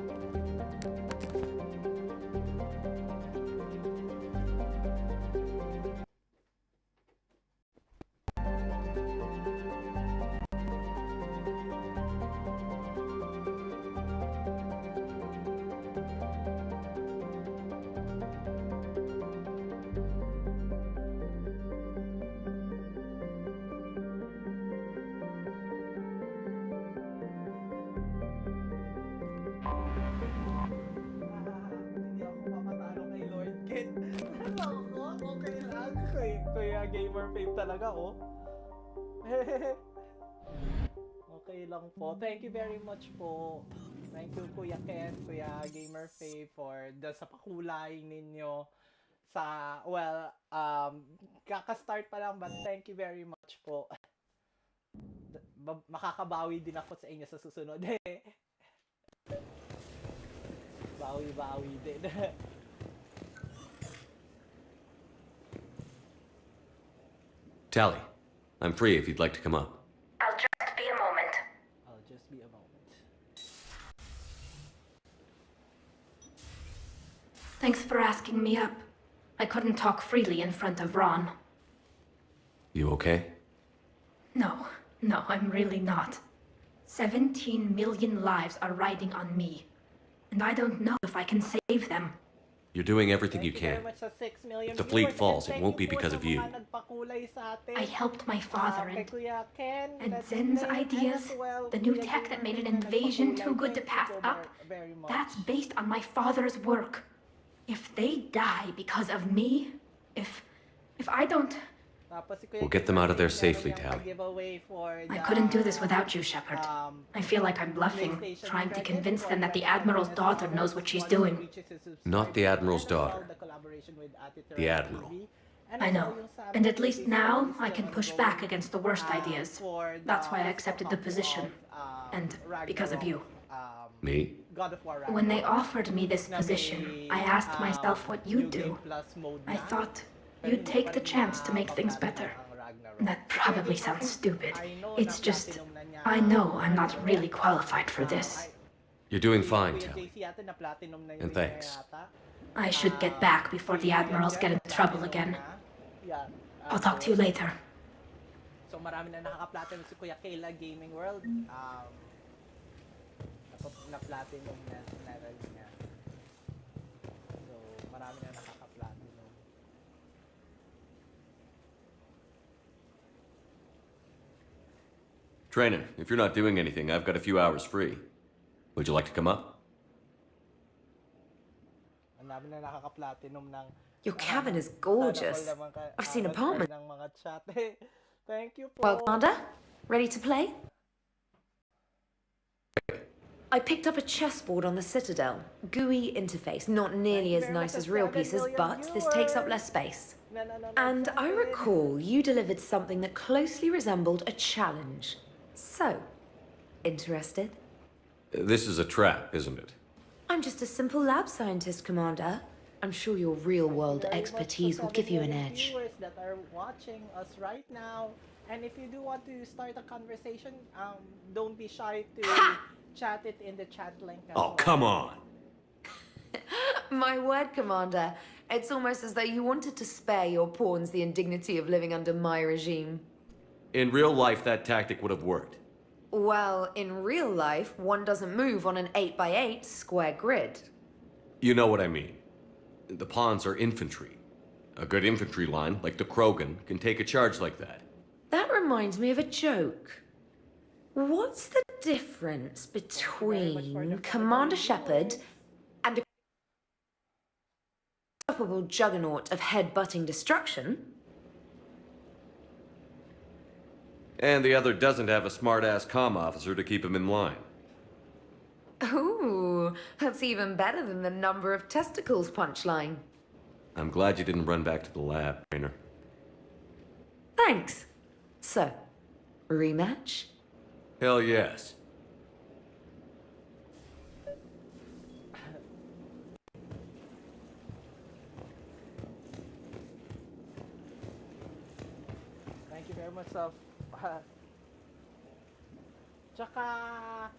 gamer fave talaga, oh. Okay lang po. Thank you very much po. Thank you, Kuya Ken, Kuya Gamer Fave, for sa pakulay ninyo sa, well, kaka-start pa lang, but thank you very much po. Makakabawi din ako sa inyo sa susunod. Bawi-bawi din. Tally, I'm free if you'd like to come up. I'll just be a moment. I'll just be a moment. Thanks for asking me up. I couldn't talk freely in front of Ron. You okay? No, I'm really not. 17 million lives are riding on me. And I don't know if I can save them. You're doing everything you can. If the fleet falls, it won't be because of you. I helped my father and Zen's ideas, the new tech that made an invasion too good to pass up, that's based on my father's work. If they die because of me, if I don't... We'll get them out of there safely, Tally. I couldn't do this without you, Shepard. I feel like I'm bluffing, trying to convince them that the Admiral's daughter knows what she's doing. Not the Admiral's daughter. The Admiral. I know. And at least now, I can push back against the worst ideas. That's why I accepted the position. And because of you. Me? When they offered me this position, I asked myself what you'd do. I thought you'd take the chance to make things better. That probably sounds stupid. It's just, I know I'm not really qualified for this. You're doing fine, Tally. And thanks. I should get back before the Admirals get in trouble again. I'll talk to you later. So marami na nakaka-platinum si Kuya Kayla Gaming World. Na-platinum na level niya. So marami na nakaka-platinum. Trainer, if you're not doing anything, I've got a few hours free. Would you like to come up? Your cabin is gorgeous. I've seen apartments. Thank you, Well, Commander, ready to play? I picked up a chessboard on the Citadel. GUI interface, not nearly as nice as real pieces, but this takes up less space. And I recall you delivered something that closely resembled a challenge. So, interested? This is a trap, isn't it? I'm just a simple lab scientist, Commander. I'm sure your real-world expertise will give you an edge. Viewers that are watching us right now, and if you do want to start a conversation, don't be shy to chat it in the chat link. Oh, come on! My word, Commander. It's almost as though you wanted to spare your pawns the indignity of living under my regime. In real life, that tactic would have worked. Well, in real life, one doesn't move on an 8x8 square grid. You know what I mean. The pawns are infantry. A good infantry line, like the Krogan, can take a charge like that. That reminds me of a joke. What's the difference between Commander Shepard and a unstoppable juggernaut of head-butting destruction? And the other doesn't have a smart-ass comm officer to keep him in line. Ooh, that's even better than the number of testicles punchline. I'm glad you didn't run back to the lab, Trainer. Thanks. So, rematch? Hell yes. Thank you very much, Tsaka,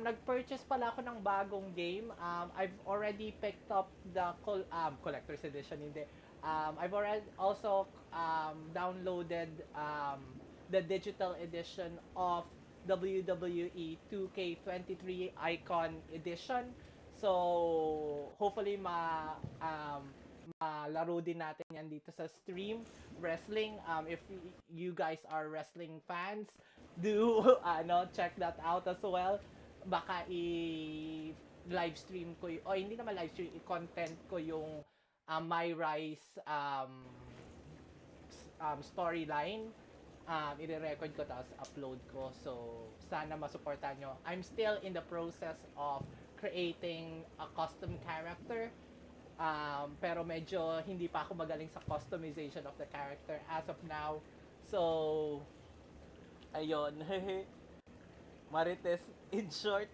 nag-purchase pala ako ng bagong game. I've already picked up the collector's edition. Hindi. I've already also downloaded the digital edition of WWE 2K23 Icon Edition. So, hopefully malaro din natin yan dito sa stream. Wrestling, if you guys are wrestling fans, do check that out as well. Baka i-live stream ko hindi naman live stream, i-content ko yung My Rise storyline. I-record ko tapos upload ko. So, sana masuportahan nyo. I'm still in the process of creating a custom character. Pero medyo hindi pa ako magaling sa customization of the character as of now. So, ayun. Marites, in short.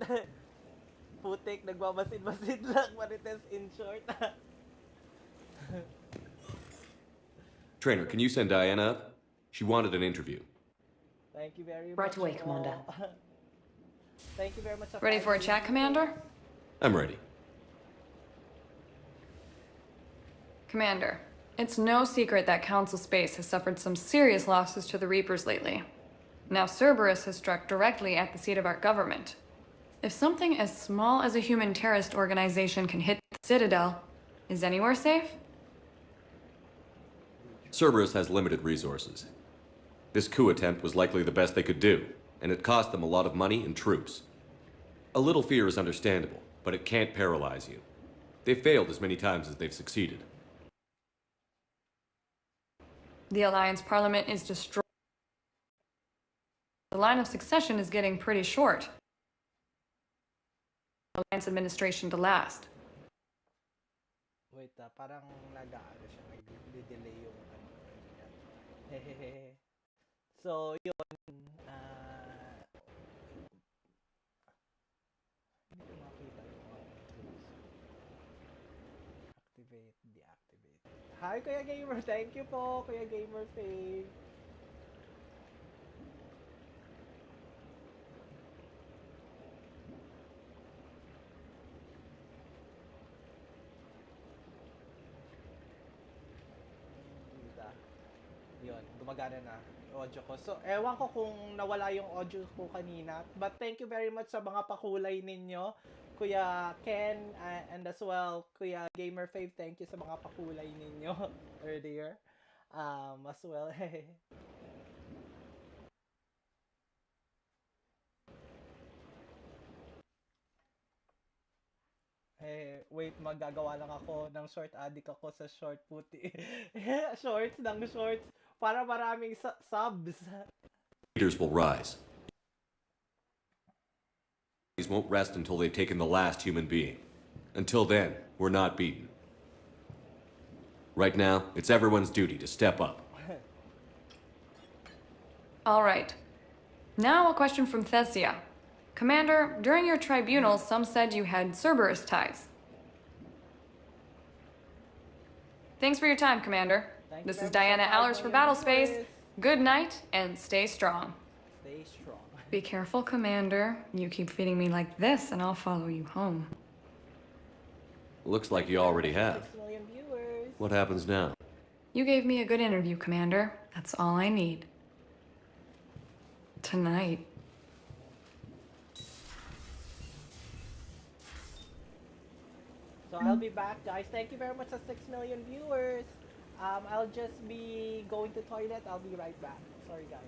Putik, nagmamasid-masid lang. Marites, in short. Trainer, can you send Diana up? She wanted an interview. Thank you very much. Right away, Commander. Thank you very much. Ready for a chat, Commander? I'm ready. Commander, it's no secret that Council Space has suffered some serious losses to the Reapers lately. Now Cerberus has struck directly at the seat of our government. If something as small as a human terrorist organization can hit the Citadel, is anywhere safe? Cerberus has limited resources. This coup attempt was likely the best they could do, and it cost them a lot of money and troops. A little fear is understandable, but it can't paralyze you. They've failed as many times as they've succeeded. The Alliance Parliament is destroyed. The line of succession is getting pretty short. Alliance administration to last. Wait, parang nag-aano siya, nag-delay yung ano. Hehehe. So, yun. Hindi ko makita yung activate, deactivate. Hi, Kuya Gamer. Thank you po, Kuya Gamer Fave. Yun, gumagana na audio ko. So, ewan ko kung nawala yung audio ko kanina. But thank you very much sa mga pakulay ninyo. Kuya Ken, and as well, Kuya Gamer Fave, thank you sa mga pakulay ninyo earlier. As well, wait, magagawa lang ako ng short, addict ako sa short puti. Shorts ng shorts para maraming subs. Leaders will rise. These won't rest until they've taken the last human being. Until then, we're not beaten. Right now, it's everyone's duty to step up. All right. Now a question from Thesia. Commander, during your tribunal, some said you had Cerberus ties. Thanks for your time, Commander. This is Diana Allers for Battlespace. Good night, and stay strong. Stay strong. Be careful, Commander. You keep feeding me like this, and I'll follow you home. Looks like you already have. 6 million viewers. What happens now? You gave me a good interview, Commander. That's all I need. Tonight. So I'll be back, guys. Thank you very much for 6 million viewers. I'll just be going to toilet. I'll be right back. Sorry, guys.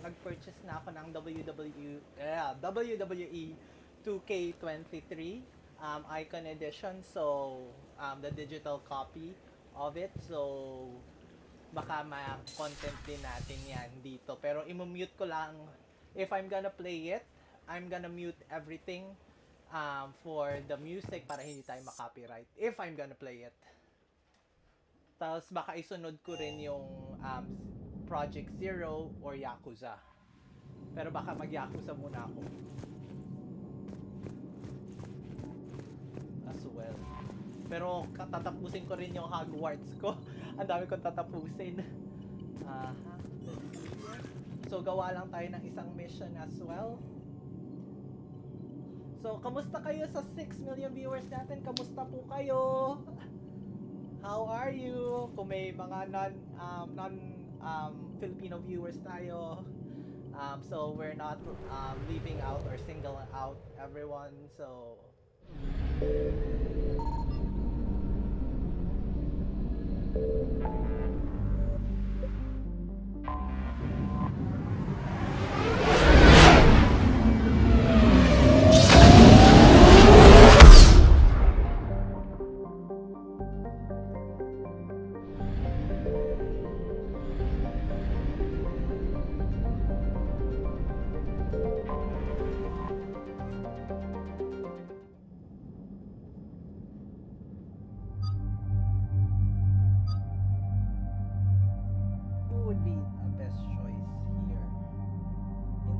nag-purchase na ako ng WWE 2K23 Icon Edition. So, the digital copy of it. So, baka ma-content din natin yan dito. Pero i-mute ko lang. If I'm gonna play it, I'm gonna mute everything for the music para hindi tayo ma-copyright. If I'm gonna play it. Tapos baka isunod ko rin yung Project Zero or Yakuza. Pero baka mag-Yakuza muna ako. As well. Pero tatapusin ko rin yung Hogwarts ko. Ang dami kong tatapusin. So, gawa lang tayo ng isang mission as well. So, kamusta kayo sa 6 million viewers natin? Kamusta po kayo? How are you? Kung may mga non-Filipino viewers tayo. So, we're not leaving out or single out everyone. So,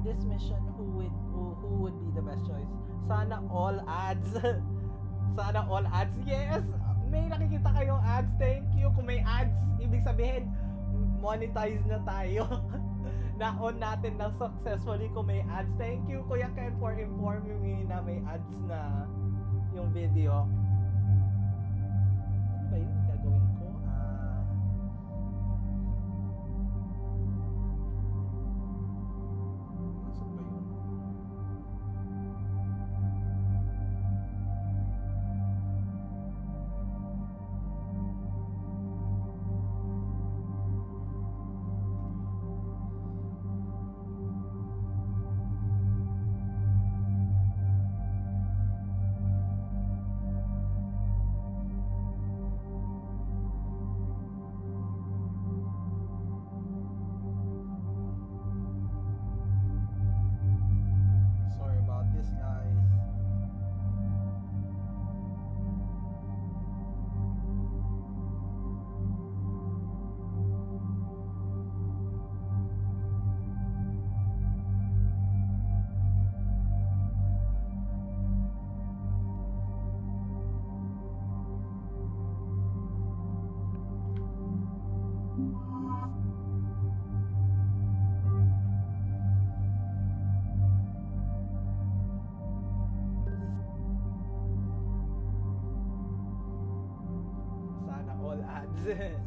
this mission, who would be the best choice? Sana all ads. Sana all ads. Yes! May nakikita kayong ads. Thank you. Kung may ads, ibig sabihin, monetize na tayo. Na-on natin ng successfully kung may ads. Thank you, Kuya Ken, for informing me na may ads na yung video. Ano ba yun gagawin ko? Let's see here.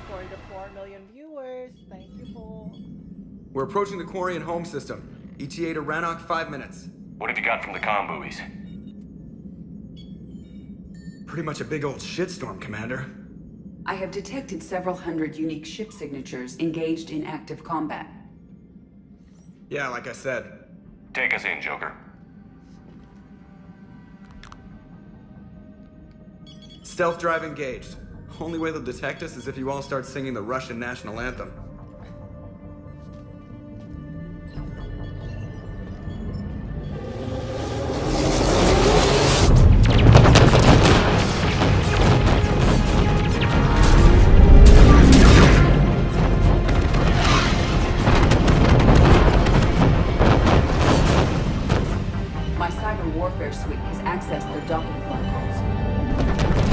For the 4 million viewers. Thank you po. We're approaching the quarry and home system. ETA to Rannoch, 5 minutes. What have you got from the comm buoys? Pretty much a big old shitstorm, Commander. I have detected several hundred unique ship signatures engaged in active combat. Yeah, like I said. Take us in, Joker. Stealth drive engaged. Only way they'll detect us is if you all start singing the Russian national anthem. My cyber warfare suite has accessed their docking protocols.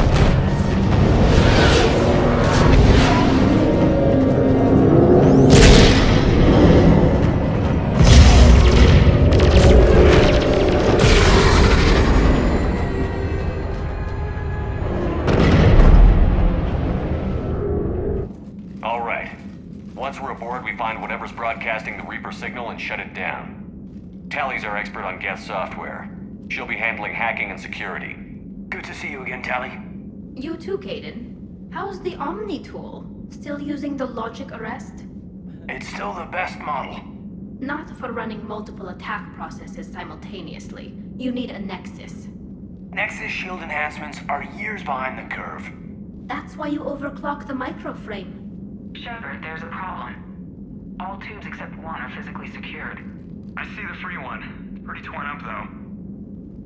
All right. Once we're aboard, we find whatever's broadcasting the Reaper signal and shut it down. Tally's our expert on Geth software. She'll be handling hacking and security. Good to see you again, Tally. You too, Caden. How's the Omni tool? Still using the logic arrest? It's still the best model. Not for running multiple attack processes simultaneously. You need a Nexus. Nexus shield enhancements are years behind the curve. That's why you overclock the microframe. Shepard, there's a problem. All tubes except one are physically secured. I see the free one. Pretty torn up, though.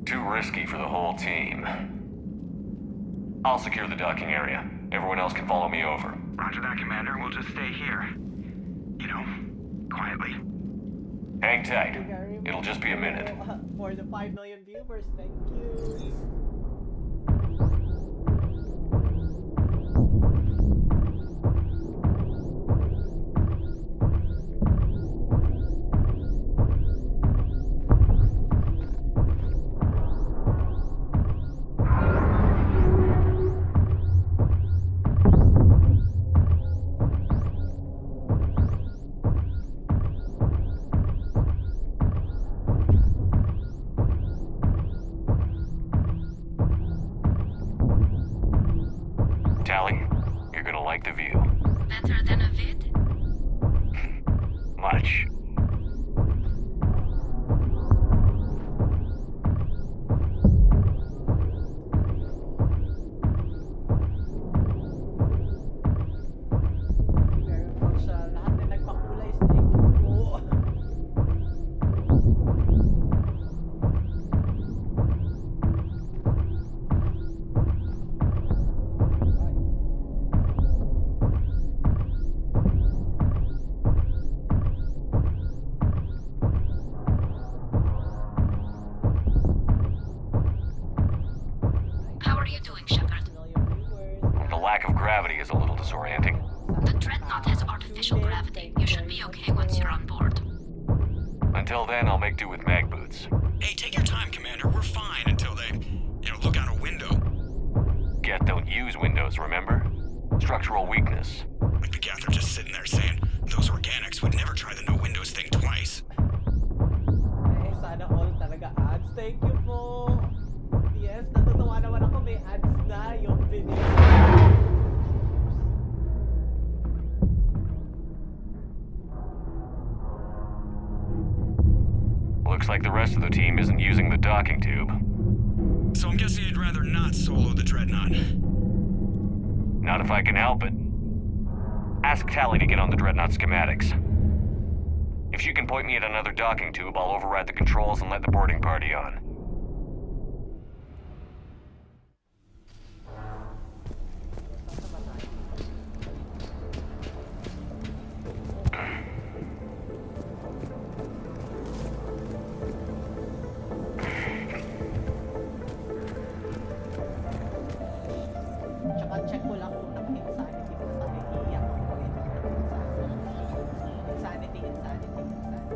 Too risky for the whole team. I'll secure the docking area. Everyone else can follow me over. Roger that, Commander. We'll just stay here. You know, quietly. Hang tight. It'll just be a minute. For the 5 million viewers, thank you. Tally, you're gonna like the view. Better than a vid? Much. Very much lahat na nagpakulay. Thank you po. How are you doing, Shepard? The lack of gravity is a little disorienting. The Dreadnought has artificial gravity. You should be okay once you're on board. Until then, I'll make do with mag boots. Hey, take your time, Commander. We're fine until they, look out a window. Geth don't use windows, remember? Structural weakness. Like the Geth are just sitting there saying, those organics would never try the no windows thing twice. Eh, sana all talaga ads. Thank you po. Yes, natutuwa naman ako. May ads na yung video. Looks like the rest of the team isn't using the docking tube. So I'm guessing you'd rather not solo the Dreadnought. Not if I can help it. Ask Tally to get on the Dreadnought schematics. If she can point me at another docking tube, I'll override the controls and let the boarding party on. Tsaka check ko lang kung naka-insanity pa tayo. Iiyak ako pag hindi ko naka-insanity. Insanity.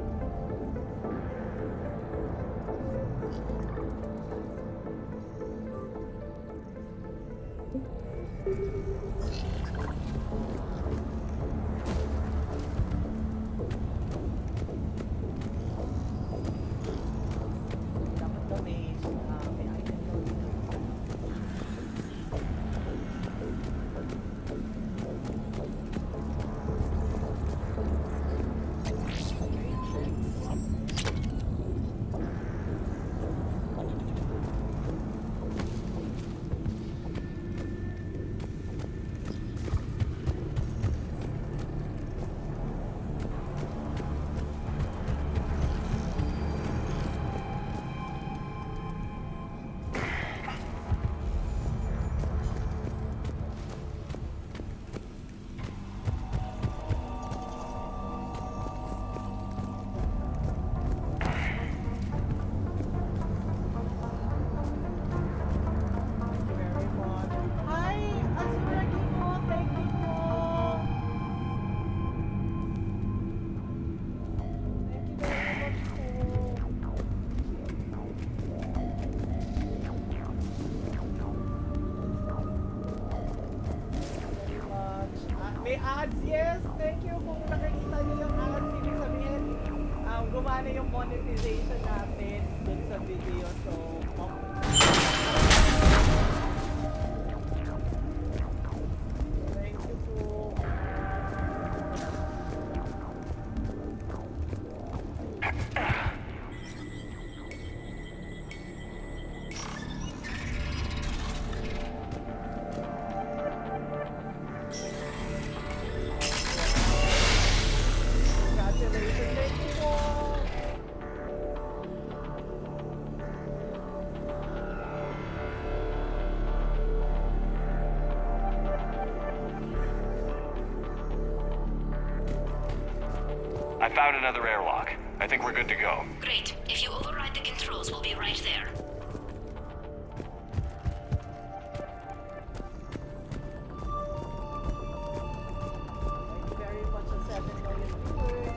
bumaba na yung monetization natin dun sa video. So, thank you po. Congratulations, thank you po. I found another airlock. I think we're good to go. Great. If you override the controls, we'll be right there. Thank you very much sa 7 million viewers.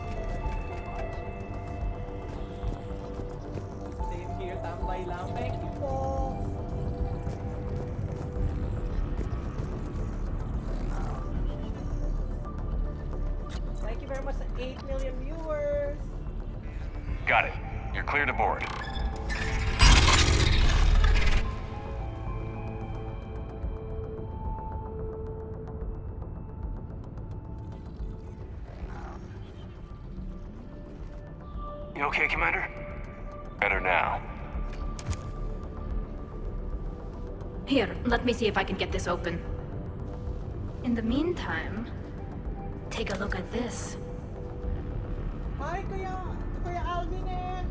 Same here, tambay lang. Thank you po. Thank you very much sa 8 million viewers. Got it. You're clear to board. You okay, Commander? Better now. Here, let me see if I can get this open. In the meantime, take a look at this. Hi, Kuya Alvin X.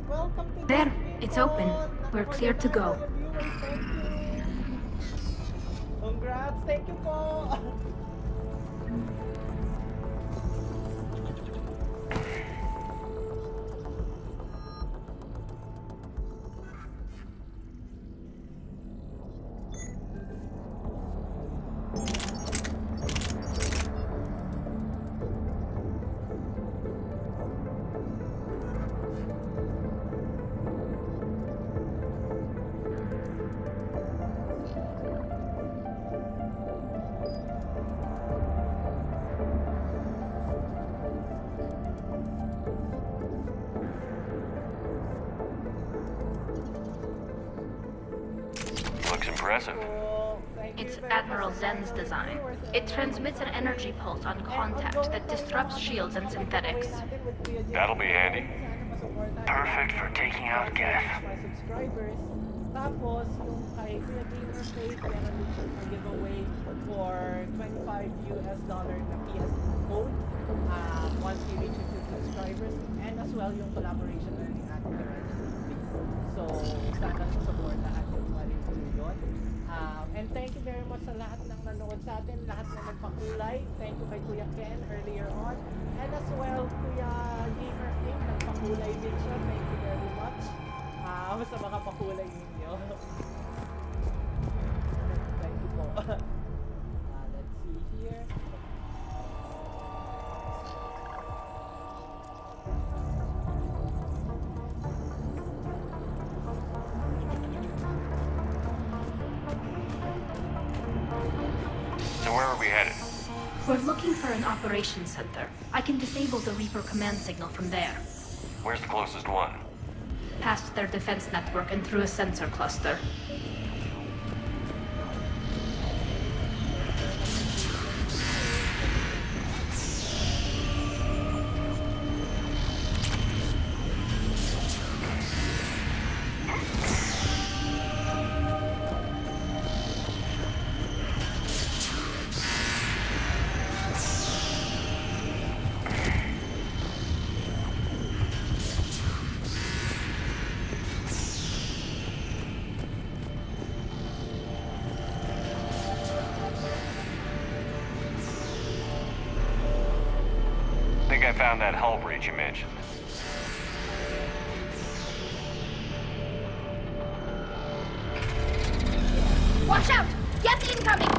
Welcome to There, the it's open. We're clear to go. Thank you. Congrats, thank you po. Looks impressive. It's Admiral Zen's design. It transmits an energy pulse on contact that disrupts shields and synthetics. That'll be handy. Perfect for taking out gas. My subscribers. Tapos, yung kay Kuya Gamer Faith, meron din siyang giveaway for $25 na PS code once he reaches his subscribers. And as well, yung collaboration na rin natin directly. So, sana susuportahan yung maling po yun. And thank you very much sa lahat ng nanood sa atin, lahat na nagpakulay. Thank you kay Kuya Ken earlier on. And as well, Kuya Gamer Faith, nagpakulay din siya. Thank you very much sa mga pakulay ninyo. Thank you po. Let's see here. So where are we headed? We're looking for an operations center. I can disable the Reaper command signal from there. Where's the closest one? Past their defense network and through a sensor cluster. I found that hull breach you mentioned. Watch out! Get incoming!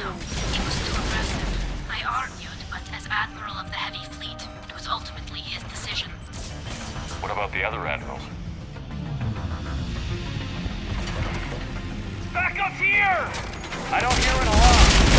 No, he was too aggressive. I argued, but as Admiral of the Heavy Fleet, it was ultimately his decision. What about the other admirals? Backup's here! I don't hear an alarm.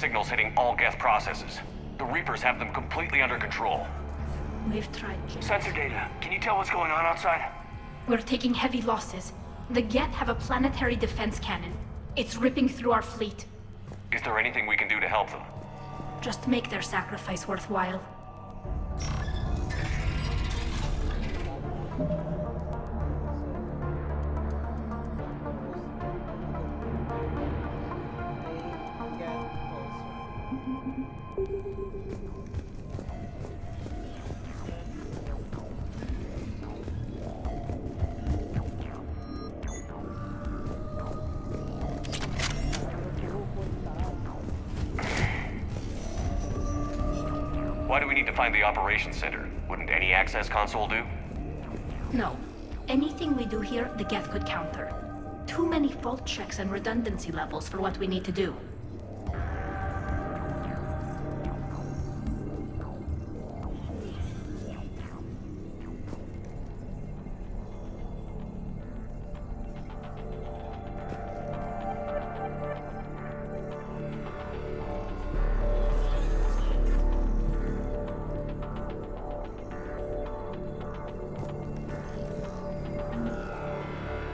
signals hitting all Geth processes. The Reapers have them completely under control. We've tried. Sensor data. Can you tell what's going on outside? We're taking heavy losses. The Geth have a planetary defense cannon. It's ripping through our fleet. Is there anything we can do to help them? Just make their sacrifice worthwhile. Why do we need to find the operations center? Wouldn't any access console do? No. Anything we do here, the Geth could counter. Too many fault checks and redundancy levels for what we need to do.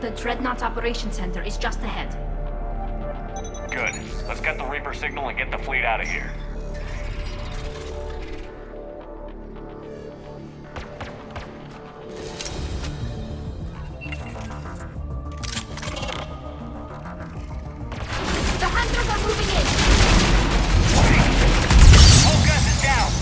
The Dreadnought's Operation Center is just ahead. Good. Let's get the Reaper signal and get the fleet out of here. The hunters are moving in! Whole gun is down!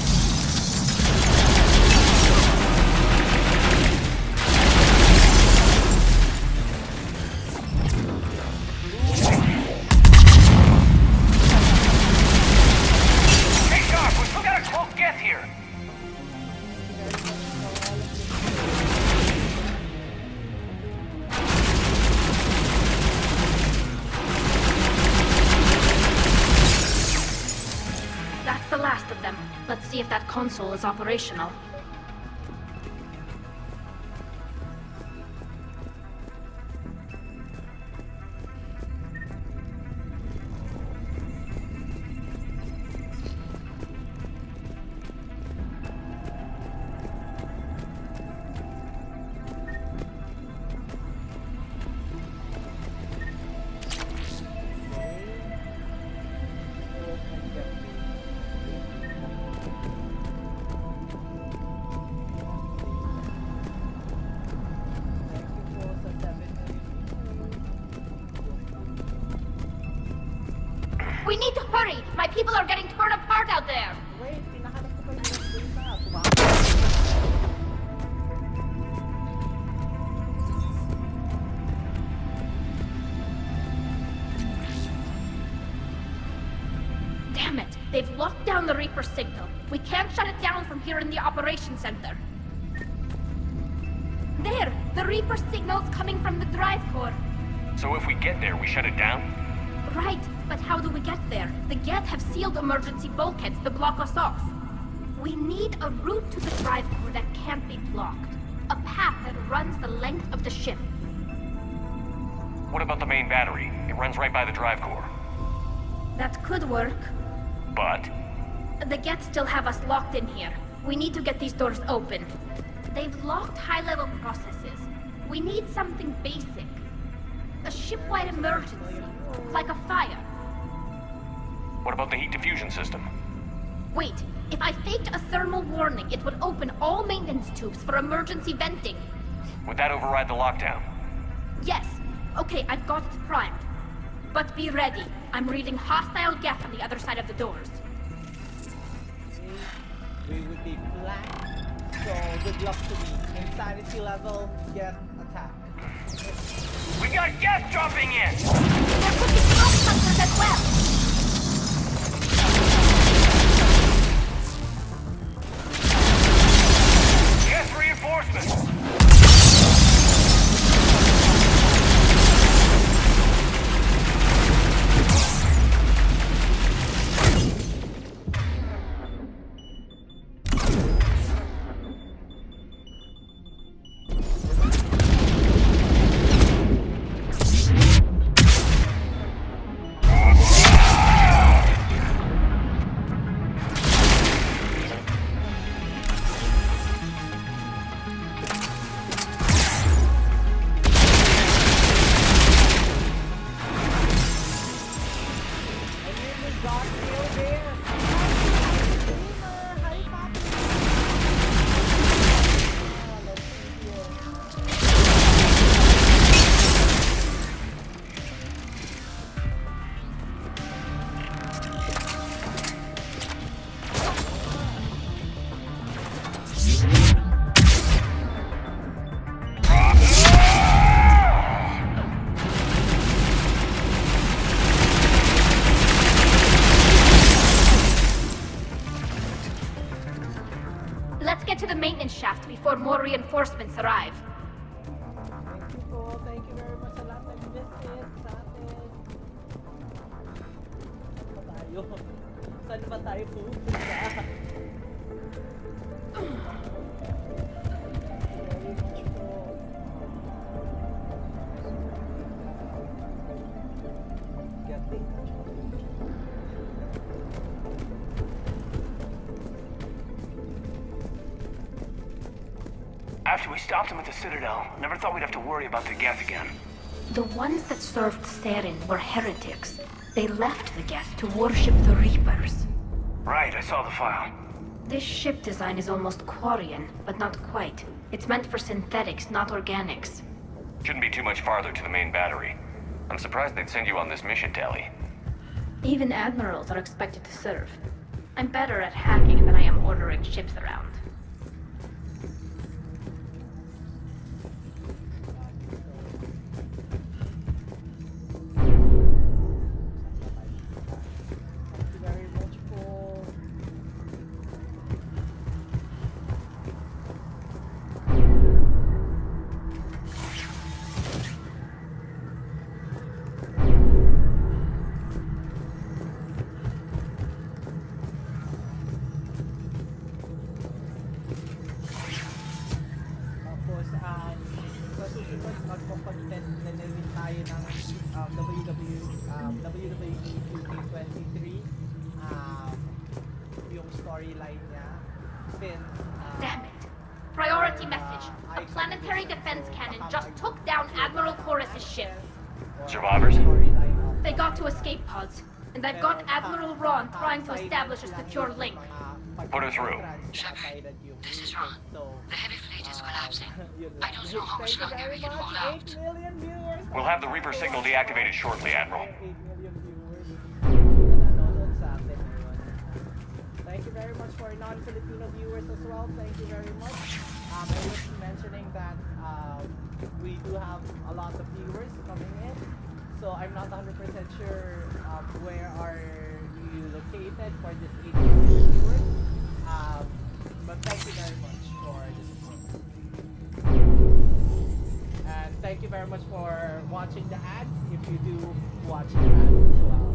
Let's see if that console is operational. We need to hurry! My people are getting torn apart out there! Wait, pinahanap ko pa yung data. Damn it! They've locked down the Reaper signal. We can't shut it down from here in the Operations Center. There! The Reaper signal's coming from the drive core. So if we get there, we shut it down? Right, but how do we get there? The Geth have sealed emergency bulkheads to block us off. We need a route to the drive core that can't be blocked. A path that runs the length of the ship. What about the main battery? It runs right by the drive core. That could work. But? The Geth still have us locked in here. We need to get these doors open. They've locked high-level processes. We need something basic. A ship-wide emergency. Like a fire. What about the heat diffusion system? Wait, if I faked a thermal warning, it would open all maintenance tubes for emergency venting. Would that override the lockdown? Yes. Okay, I've got it primed. But be ready. I'm reading hostile Geth on the other side of the doors. We would be flanked, so good luck to me. Insanity level, Geth attack. We got Geth dropping in! There could be smoke hunters as well! Geth reinforcements! Let's get to the maintenance shaft before more reinforcements arrive. Thank you very much sa lahat ng visit sa atin. Saan ba tayo pupunta? Very much po. Gating. After we stopped him at the Citadel, never thought we'd have to worry about the Geth again. The ones that served Saren were heretics. They left the Geth to worship the Reapers. Right, I saw the file. This ship design is almost Quarian, but not quite. It's meant for synthetics, not organics. Shouldn't be too much farther to the main battery. I'm surprised they'd send you on this mission, Tally. Even admirals are expected to serve. I'm better at hacking than I am ordering ships around. WWE 2K23 yung storyline niya since Damn it! Priority message. The planetary defense cannon just took down Admiral Chorus's ship. Survivors? They got to escape pods, and I've got Admiral Ron trying to establish a secure link. Put her through. Shepard, this is Ron. The heavy fleet is collapsing. I don't know how much longer we can hold out. We'll have the Reaper signal deactivated shortly, Admiral. Thank you very much for non-Filipino viewers as well. Thank you very much. I was mentioning that we do have a lot of viewers coming in, so I'm not 100% sure where are you located for this 8 million viewers. But thank you very much for the support. And thank you very much for watching the ads, if you do watch the ads as well.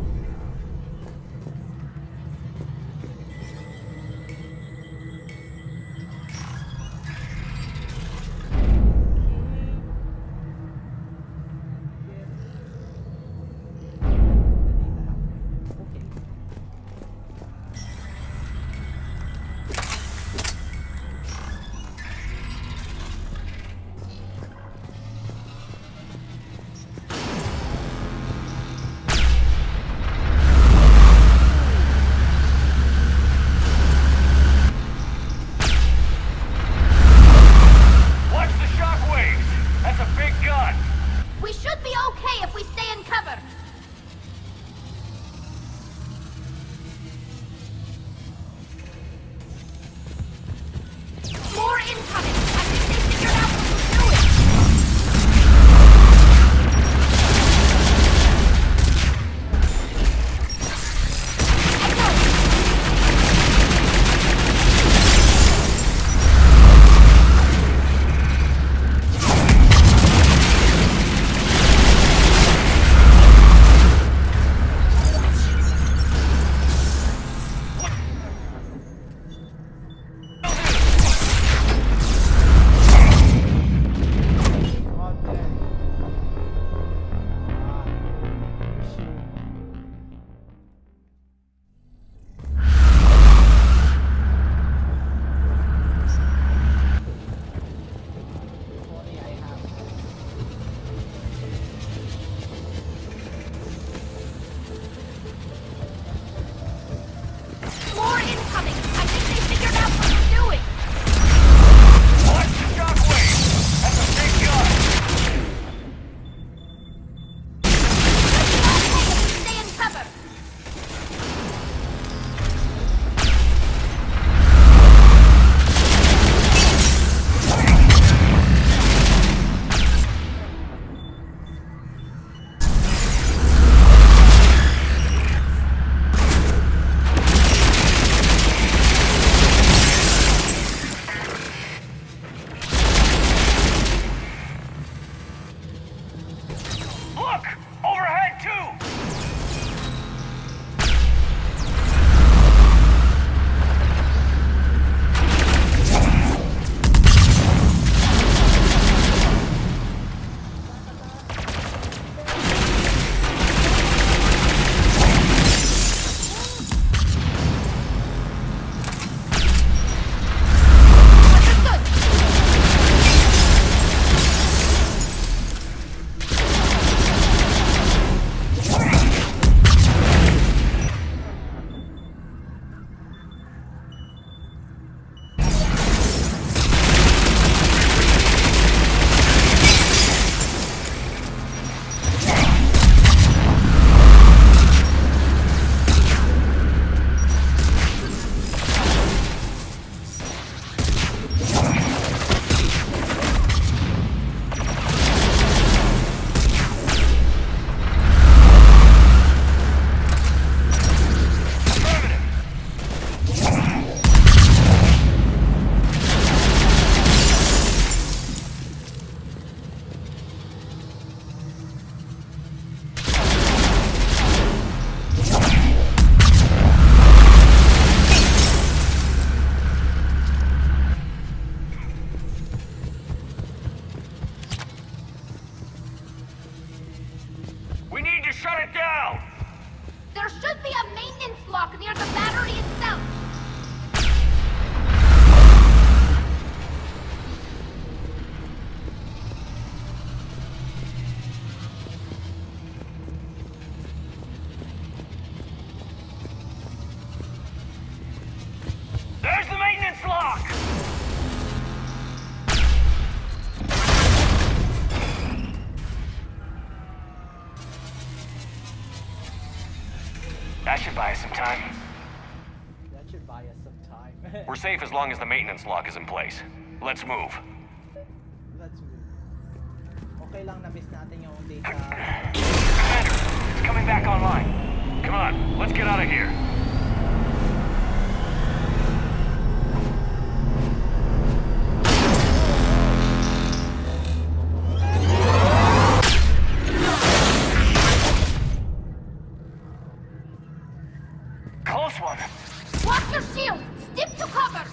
time. That should buy us some time. We're safe as long as the maintenance lock is in place. Let's move. Let's move. Okay lang na-miss natin yung data. Commander, it's coming back online. Come on, let's get out of here. Close one. Watch your shield! Stick to cover!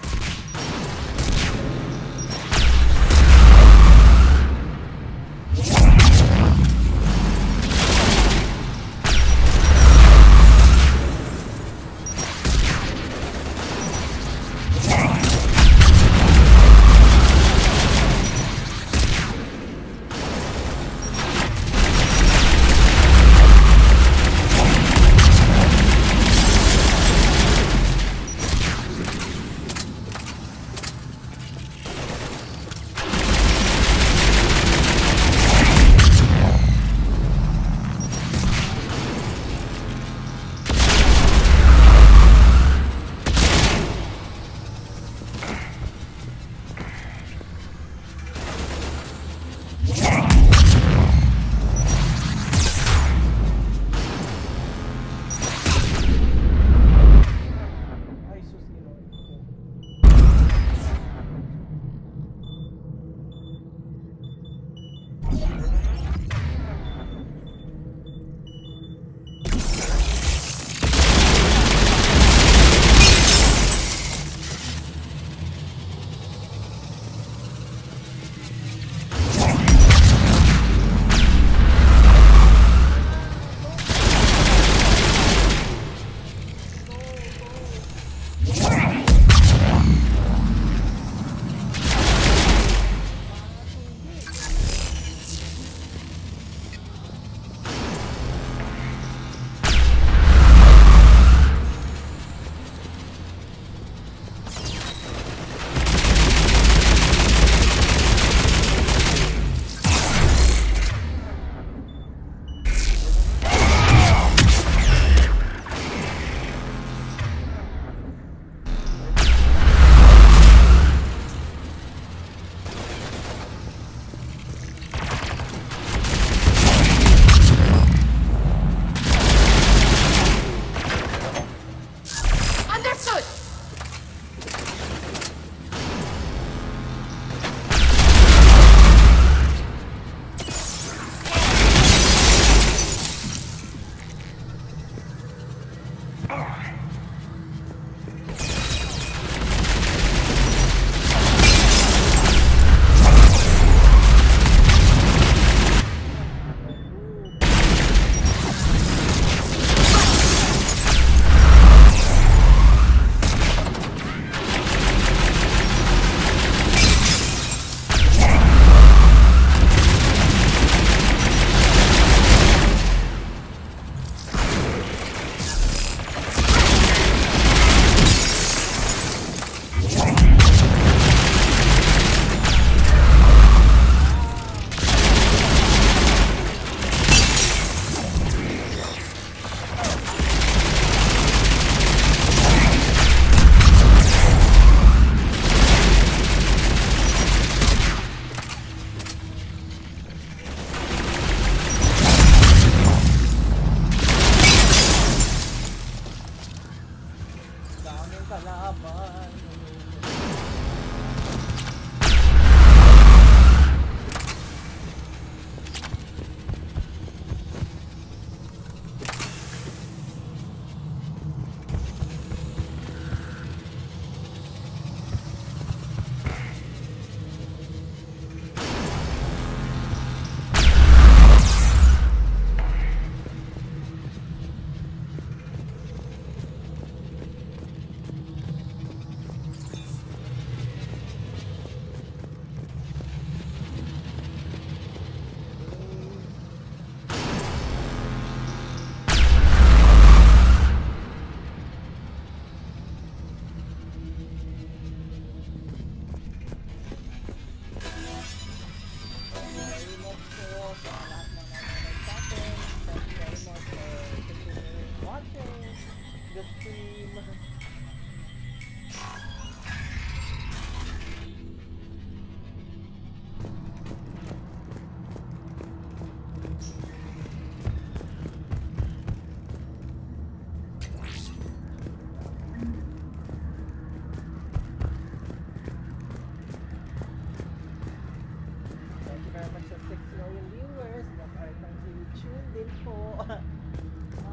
Ayun din po.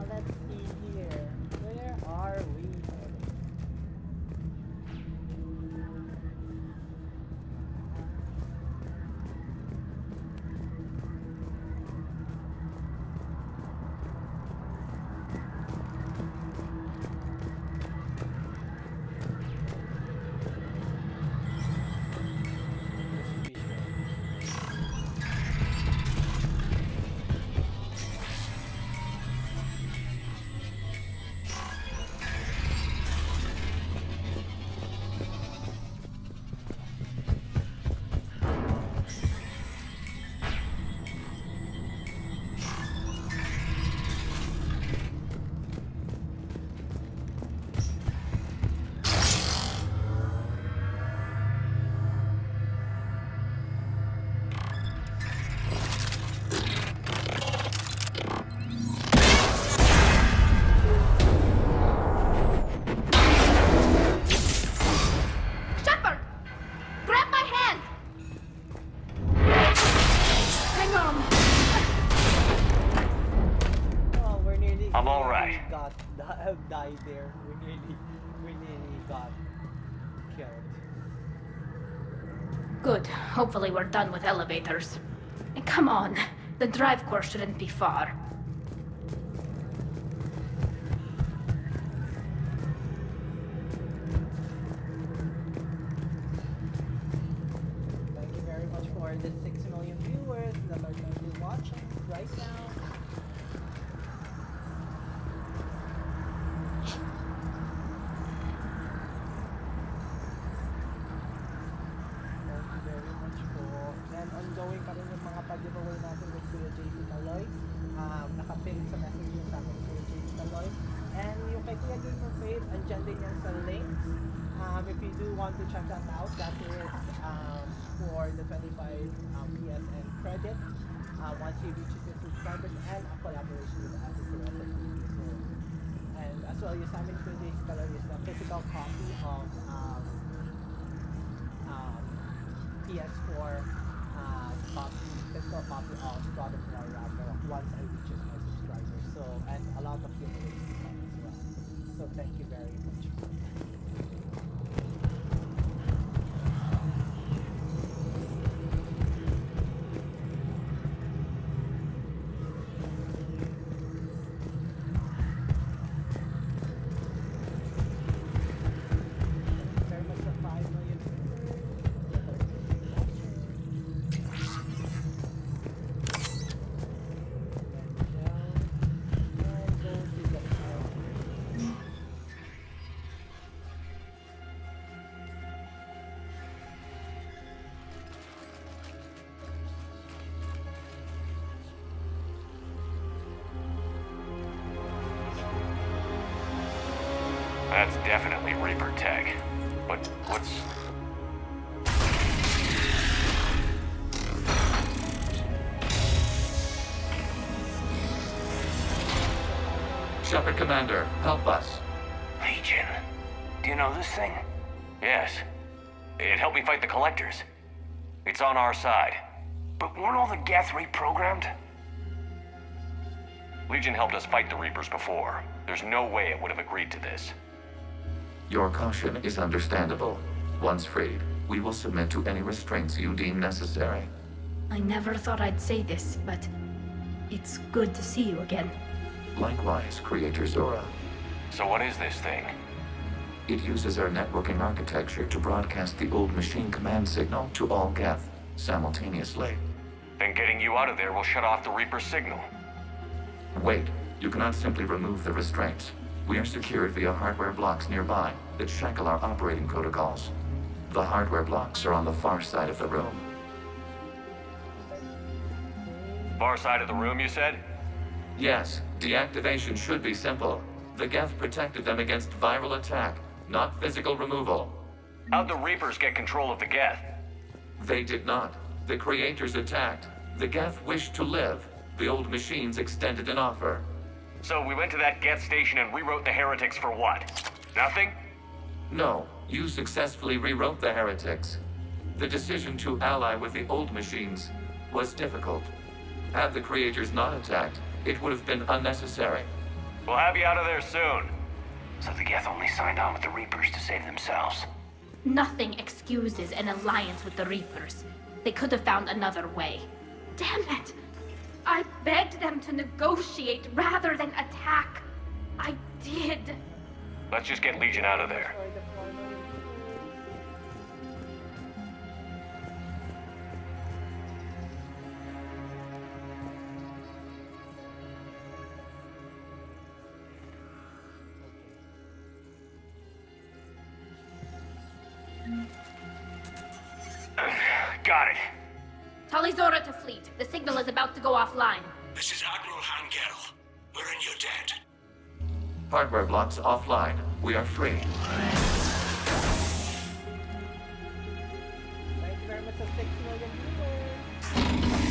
Let's see here. Where are we? Shepard! Grab my hand! Hang on. Oh, we're nearly. I'm all right. Died there. We nearly got killed. Good. Hopefully we're done with elevators. And come on, the drive course shouldn't be far. Thank you very much for the 6 million viewers that are currently watching right now. Thank you very much po. And ongoing pa rin yung mga pag-giveaway natin with Kuya JC Taloy. Nakapin sa message yung sa amin Kuya JC Taloy. And yung kay Kuya Gamer Fave, andyan din yan sa links. If you do want to check that out, that is for the 25 PSN credit once you reach the subscribers and a collaboration with us as well. And as well, yung sa amin Kuya JC Taloy is the physical copy of PS4 physical copy of God of War Ragnarok once I reach my subscribers. So, and a lot of giveaways to come as well. So thank you very much. Very much for 5 million viewers. That's definitely Reaper tech. But what's... Shepard Commander, help us. Legion. Do you know this thing? Yes. It helped me fight the Collectors. It's on our side. But weren't all the Geth reprogrammed? Legion helped us fight the Reapers before. There's no way it would have agreed to this. Your caution is understandable. Once freed, we will submit to any restraints you deem necessary. I never thought I'd say this, but it's good to see you again. Likewise, Creator Zora. So what is this thing? It uses our networking architecture to broadcast the old machine command signal to all Geth simultaneously. Then getting you out of there will shut off the Reaper signal. Wait, you cannot simply remove the restraints. We are secured via hardware blocks nearby that shackle our operating protocols. The hardware blocks are on the far side of the room. Far side of the room, you said? Yes, deactivation should be simple. The Geth protected them against viral attack, not physical removal. How'd the Reapers get control of the Geth? They did not. The Creators attacked. The Geth wished to live. The old machines extended an offer. So we went to that Geth station and rewrote the heretics for what? Nothing? No, you successfully rewrote the heretics. The decision to ally with the old machines was difficult. Had the Creators not attacked, It would have been unnecessary. We'll have you out of there soon. So the Geth only signed on with the Reapers to save themselves. Nothing excuses an alliance with the Reapers. They could have found another way. Damn it! I begged them to negotiate rather than attack. I did. Let's just get Legion out of there. Got it. Talizora to fleet. The signal is about to go offline. This is Admiral Hangel. We're in your debt. Hardware blocks offline. We are free. Thank you very much for 6 million viewers.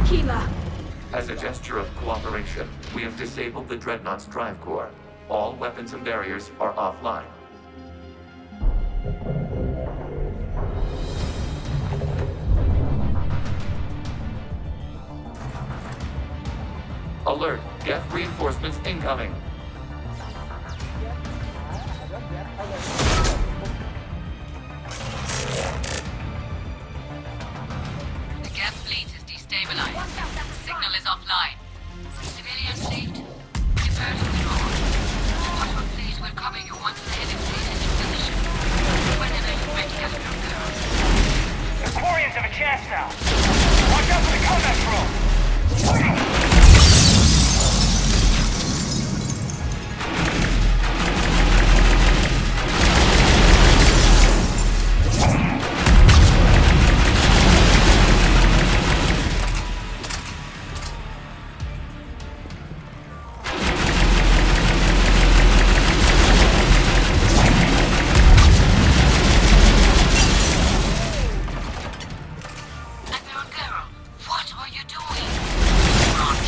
Keela! As a gesture of cooperation, we have disabled the Dreadnought's drive core. All weapons and barriers are offline. Alert! Geth reinforcements incoming! The Geth fleet is destabilized. The signal is offline. Civilian fleet, prepare to withdraw. Water fleet will cover you once the enemy is in position. Whenever you're ready, Admiral Girl. The Quarians have a chance now. Watch out for the combat drone. Admiral Girl, what are you doing? Run!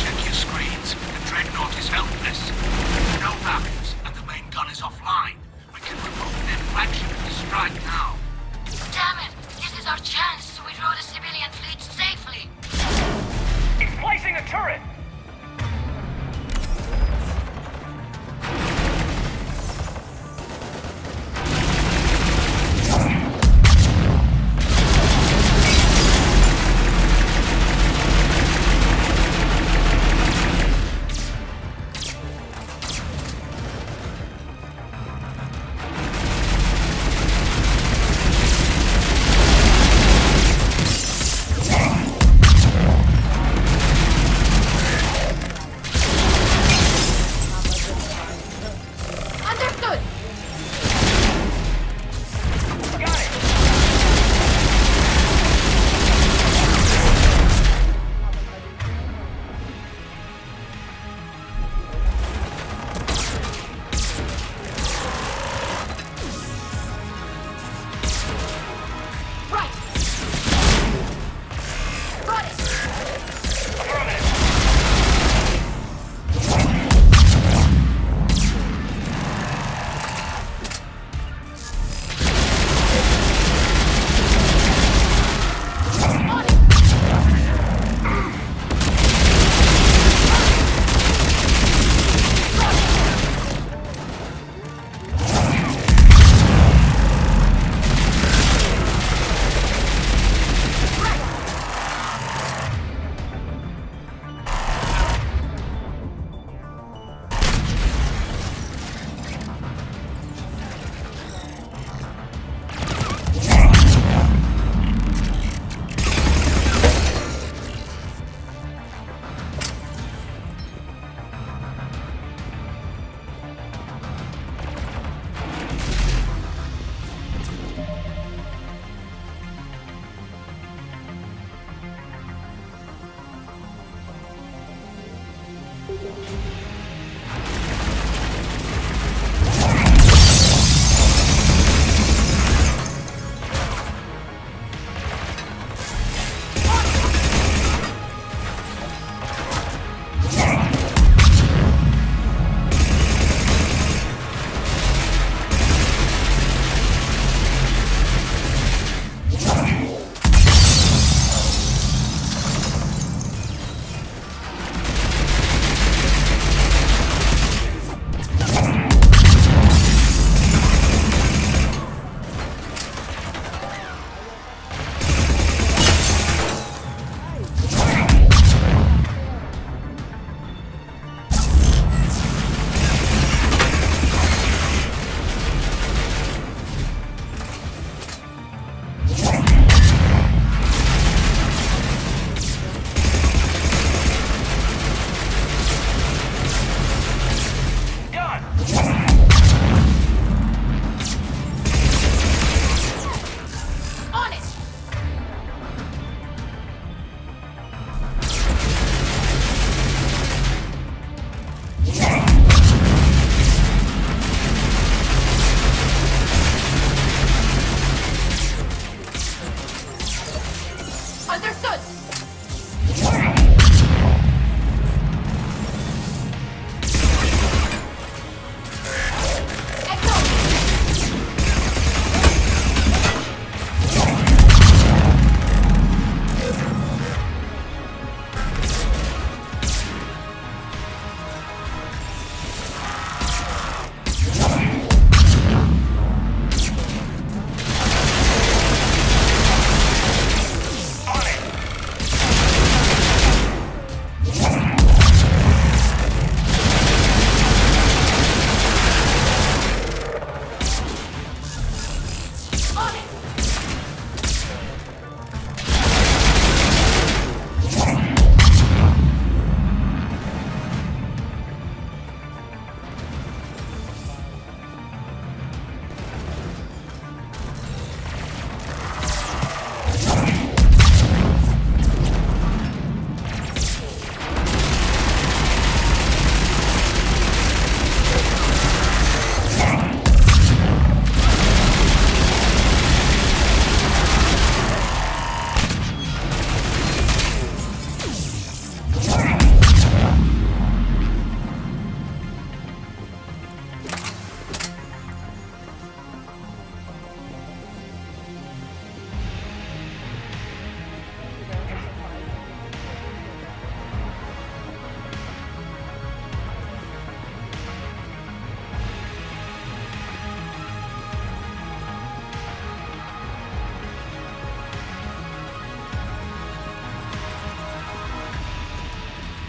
Understood!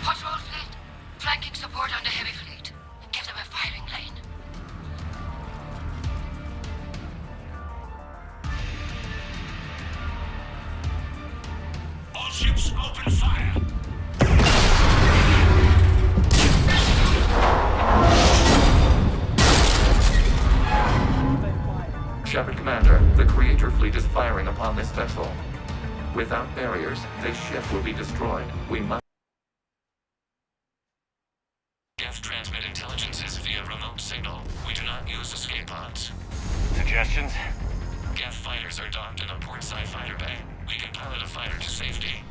Patrol fleet, flanking support on the heavy fleet. Give them a firing lane. All ships open fire. Shepard Commander, the Creator fleet is firing upon this vessel. Without barriers, this ship will be destroyed. We must... Geth transmit intelligences via remote signal. We do not use escape pods. Suggestions? Geth fighters are docked in a portside fighter bay. We can pilot a fighter to safety.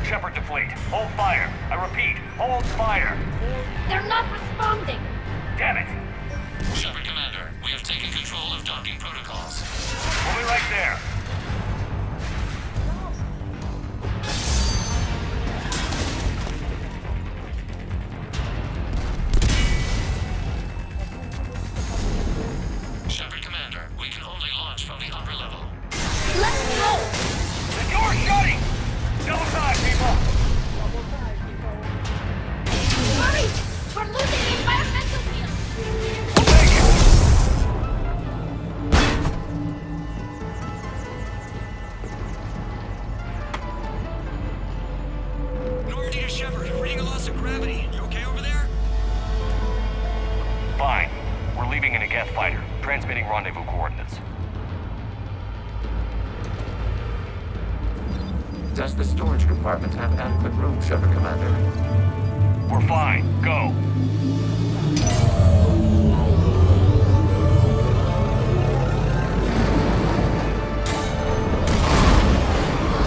Shepard to fleet. Hold fire. I repeat, hold fire. They're not responding! Damn it. Shepard Commander, we have taken control of docking protocols. We'll be right there. Shepard Commander, we can only launch from the upper level. Let's go! The door's shutting! Double time, people! Hurry! We're losing the environmental field! We'll take it! Normandy to Shepard, reading a loss of gravity. You okay over there? Fine. We're leaving in a Geth fighter. Transmitting rendezvous coordinates. Does the storage compartment have adequate room, Shepard Commander? We're fine. Go.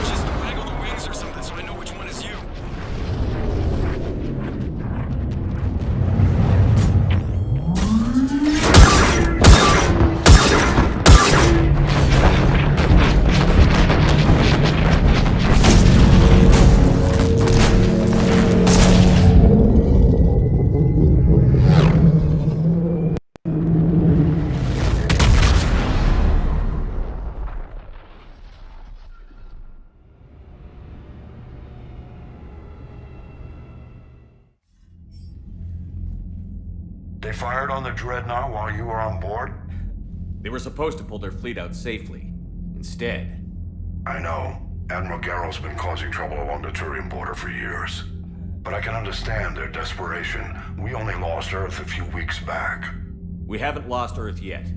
Just waggle the wings or something so I know which one is you. They fired on the Dreadnought while you were on board? They were supposed to pull their fleet out safely. Instead... I know. Admiral Garrow's been causing trouble along the Turian border for years. but I can understand their desperation. We only lost Earth a few weeks back. We haven't lost Earth yet.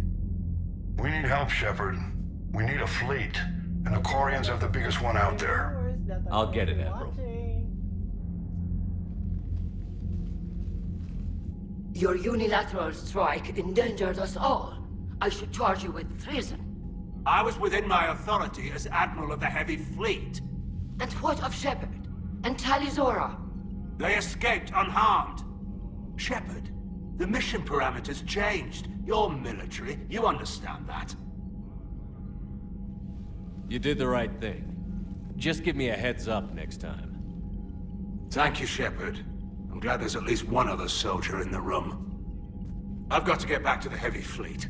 We need help, Shepard. We need a fleet, and the Quarians have the biggest one out there. I'll get it, Admiral. Your unilateral strike endangered us all. I should charge you with treason. I was within my authority as Admiral of the Heavy Fleet. And what of Shepard? And Talizora? They escaped unharmed. Shepard, the mission parameters changed. You're military, you understand that. You did the right thing. Just give me a heads up next time. Thank you, Shepard. I'm glad there's at least one other soldier in the room. I've got to get back to the Heavy Fleet.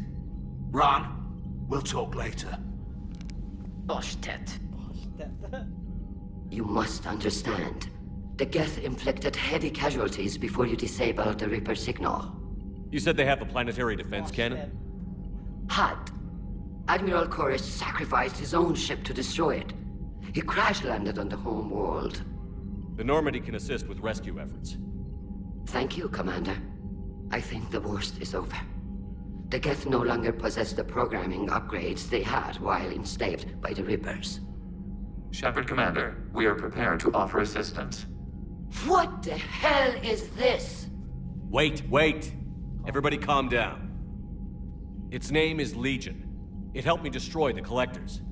Ron, we'll talk later. Oshtet. You must understand. The Geth inflicted heavy casualties before you disabled the Reaper signal. You said they have a planetary defense cannon? Had. Admiral Koris sacrificed his own ship to destroy it. He crash-landed on the home world. The Normandy can assist with rescue efforts. Thank you, Commander. I think the worst is over. The Geth no longer possess the programming upgrades they had while enslaved by the Reapers. Shepard, Commander, we are prepared to offer assistance. What the hell is this? Wait. Everybody calm down. Its name is Legion. It helped me destroy the Collectors.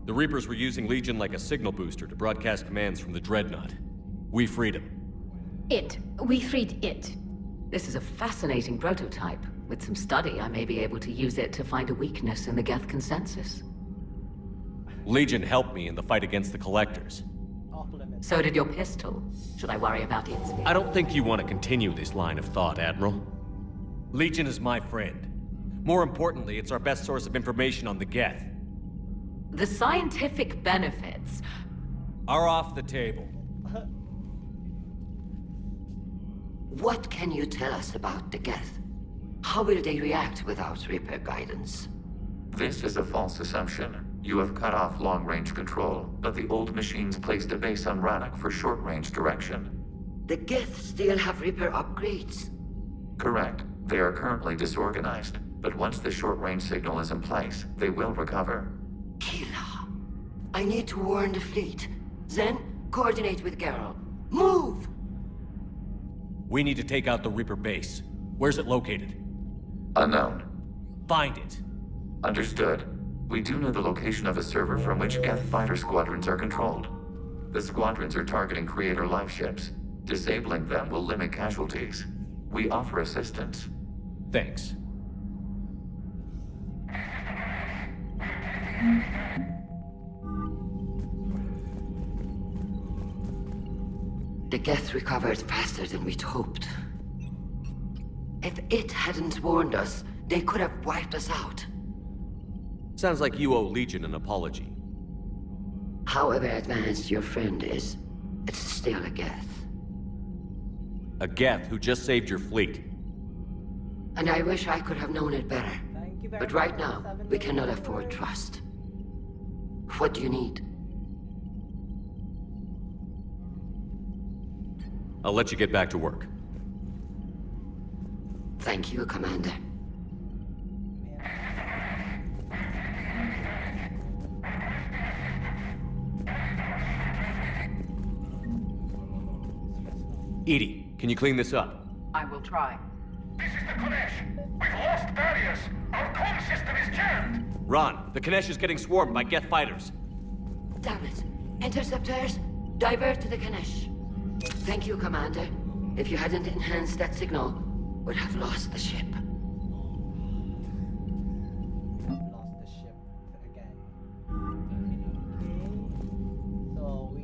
The Reapers were using Legion like a signal booster to broadcast commands from the Dreadnought. We freed him. We freed it. This is a fascinating prototype. With some study, I may be able to use it to find a weakness in the Geth consensus. Legion helped me in the fight against the Collectors. So did your pistol. Should I worry about its... I don't think you want to continue this line of thought, Admiral. Legion is my friend. More importantly, it's our best source of information on the Geth. The scientific benefits... are off the table. What can you tell us about the Geth? How will they react without Reaper guidance? This is a false assumption. You have cut off long-range control, but the old machines placed a base on Rannoch for short-range direction. The Geth still have Reaper upgrades? Correct. They are currently disorganized, but once the short-range signal is in place, they will recover. Kila, I need to warn the fleet. Then, coordinate with Geralt. Move! We need to take out the Reaper base. Where's it located? Unknown. Find it. Understood. We do know the location of a server from which Geth fighter squadrons are controlled. The squadrons are targeting Creator life ships. Disabling them will limit casualties. We offer assistance. Thanks. The Geth recovered faster than we'd hoped. If it hadn't warned us, they could have wiped us out. Sounds like you owe Legion an apology. However advanced your friend is, it's still a Geth. A Geth who just saved your fleet. And I wish I could have known it better. But right now, we cannot afford trust. What do you need? I'll let you get back to work. Thank you, Commander. Edie, can you clean this up? I will try. This is the Konesh. We've lost barriers. Our comm system is jammed. Ron, the Konesh is getting swarmed by Geth fighters. Damn it. Interceptors, divert to the Konesh. Thank you, Commander. If you hadn't enhanced that signal, we'd have lost the ship.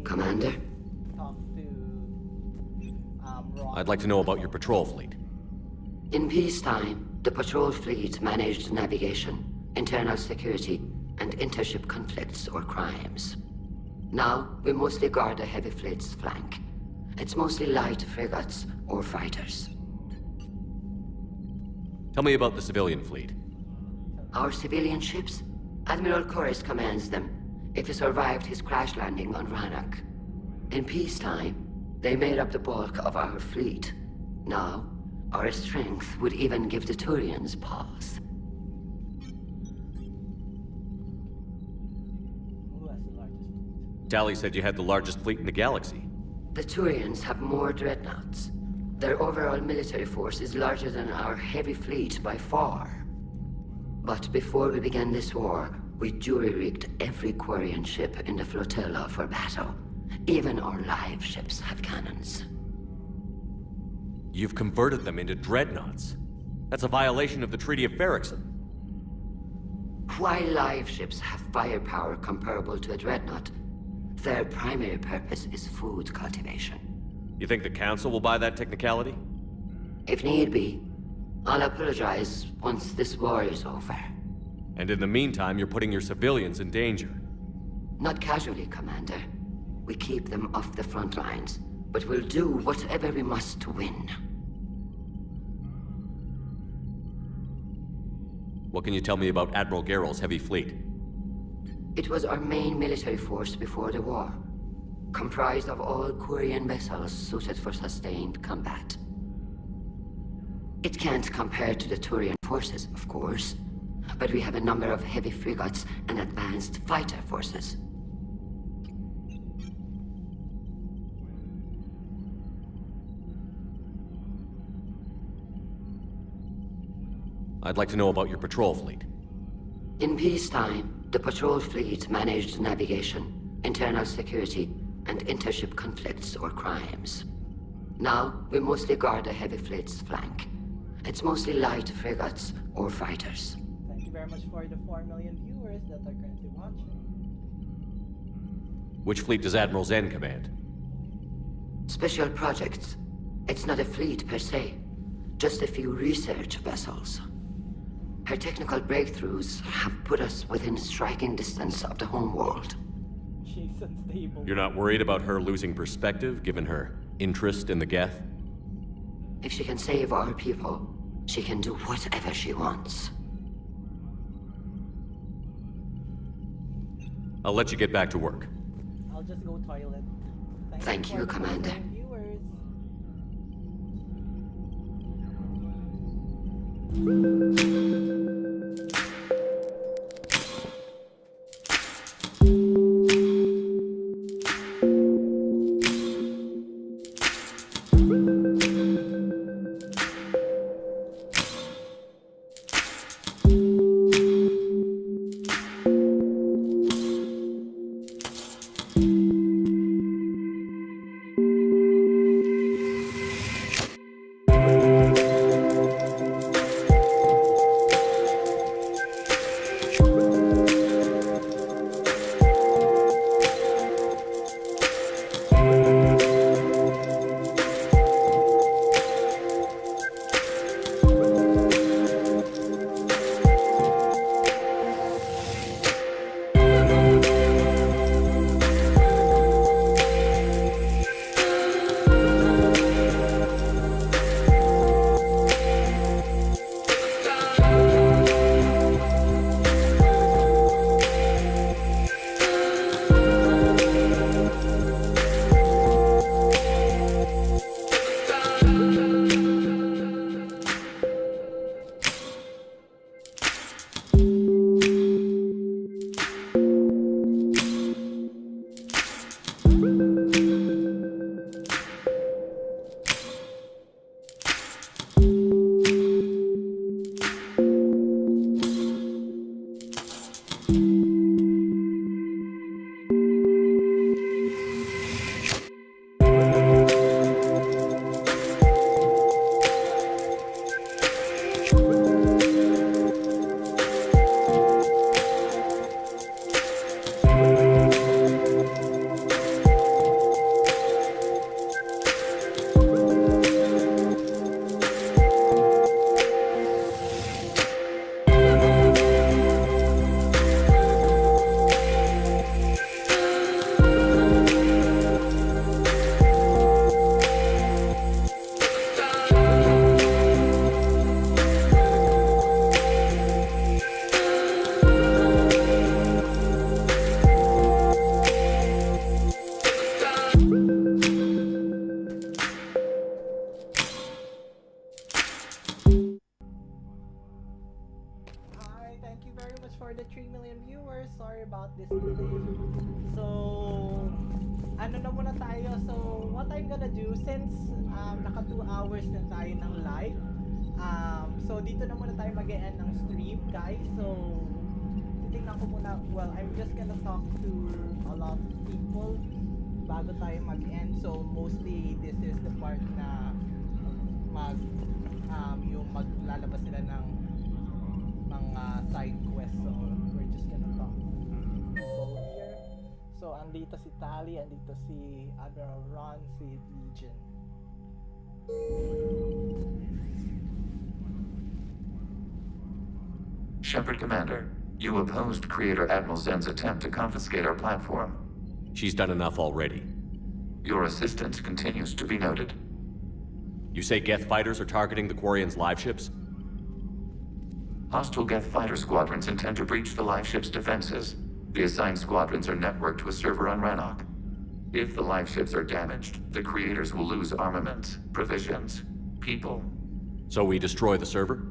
Commander? I'd like to know about your patrol fleet. In peacetime, the patrol fleet managed navigation, internal security, and intership conflicts or crimes. Now, we mostly guard the heavy fleet's flank. It's mostly light frigates or fighters. Tell me about the civilian fleet. Our civilian ships? Admiral Koris commands them, if he survived his crash landing on Rannoch. In peacetime, They made up the bulk of our fleet. Now, our strength would even give the Turians pause. Who has the largest fleet? Tally said you had the largest fleet in the galaxy. The Turians have more dreadnoughts. Their overall military force is larger than our heavy fleet by far. But before we began this war, we jury-rigged every Quarian ship in the flotilla for battle. Even our live ships have cannons. You've converted them into dreadnoughts. That's a violation of the Treaty of Ferrixon. While live ships have firepower comparable to a dreadnought, their primary purpose is food cultivation. You think the Council will buy that technicality? If need be, I'll apologize once this war is over. And in the meantime, you're putting your civilians in danger. Not casually, Commander. We keep them off the front lines, but we'll do whatever we must to win. What can you tell me about Admiral Garrel's heavy fleet? It was our main military force before the war, comprised of all Quarian vessels suited for sustained combat. It can't compare to the Turian forces, of course, but we have a number of heavy frigates and advanced fighter forces. I'd like to know about your patrol fleet. In peacetime, the patrol fleet managed navigation, internal security, and intership conflicts or crimes. Now, we mostly guard the heavy fleet's flank. It's mostly light frigates or fighters. Thank you very much for the 4 million viewers that are currently watching. Which fleet does Admiral Zen command? Special projects. It's not a fleet per se, just a few research vessels. Her technical breakthroughs have put us within striking distance of the homeworld. She's unstable. You're not worried about her losing perspective, given her interest in the Geth? If she can save our people, she can do whatever she wants. I'll let you get back to work. I'll just go toilet. Thank you, Commander. sorry about this delay. So, ano na muna tayo. So, what I'm gonna do, since naka 2 hours na tayo ng live, so dito na muna tayo mag-e-end ng stream, guys. So, titignan ko muna, well, I'm just gonna talk to a lot of people bago tayo mag-end. So, mostly, this is the part na yung maglalabas sila ng mga side quest. So, we're just gonna talk to people here. So, andito si Tali, andito si Admiral Ron, si Legion. Shepard Commander, you opposed Creator Admiral Zen's attempt to confiscate our platform. She's done enough already. Your assistance continues to be noted. You say Geth fighters are targeting the Quarians' live ships? Hostile Geth fighter squadrons intend to breach the live ship's defenses. The assigned squadrons are networked to a server on Rannoch. If the live ships are damaged, the creators will lose armaments, provisions, people. So we destroy the server?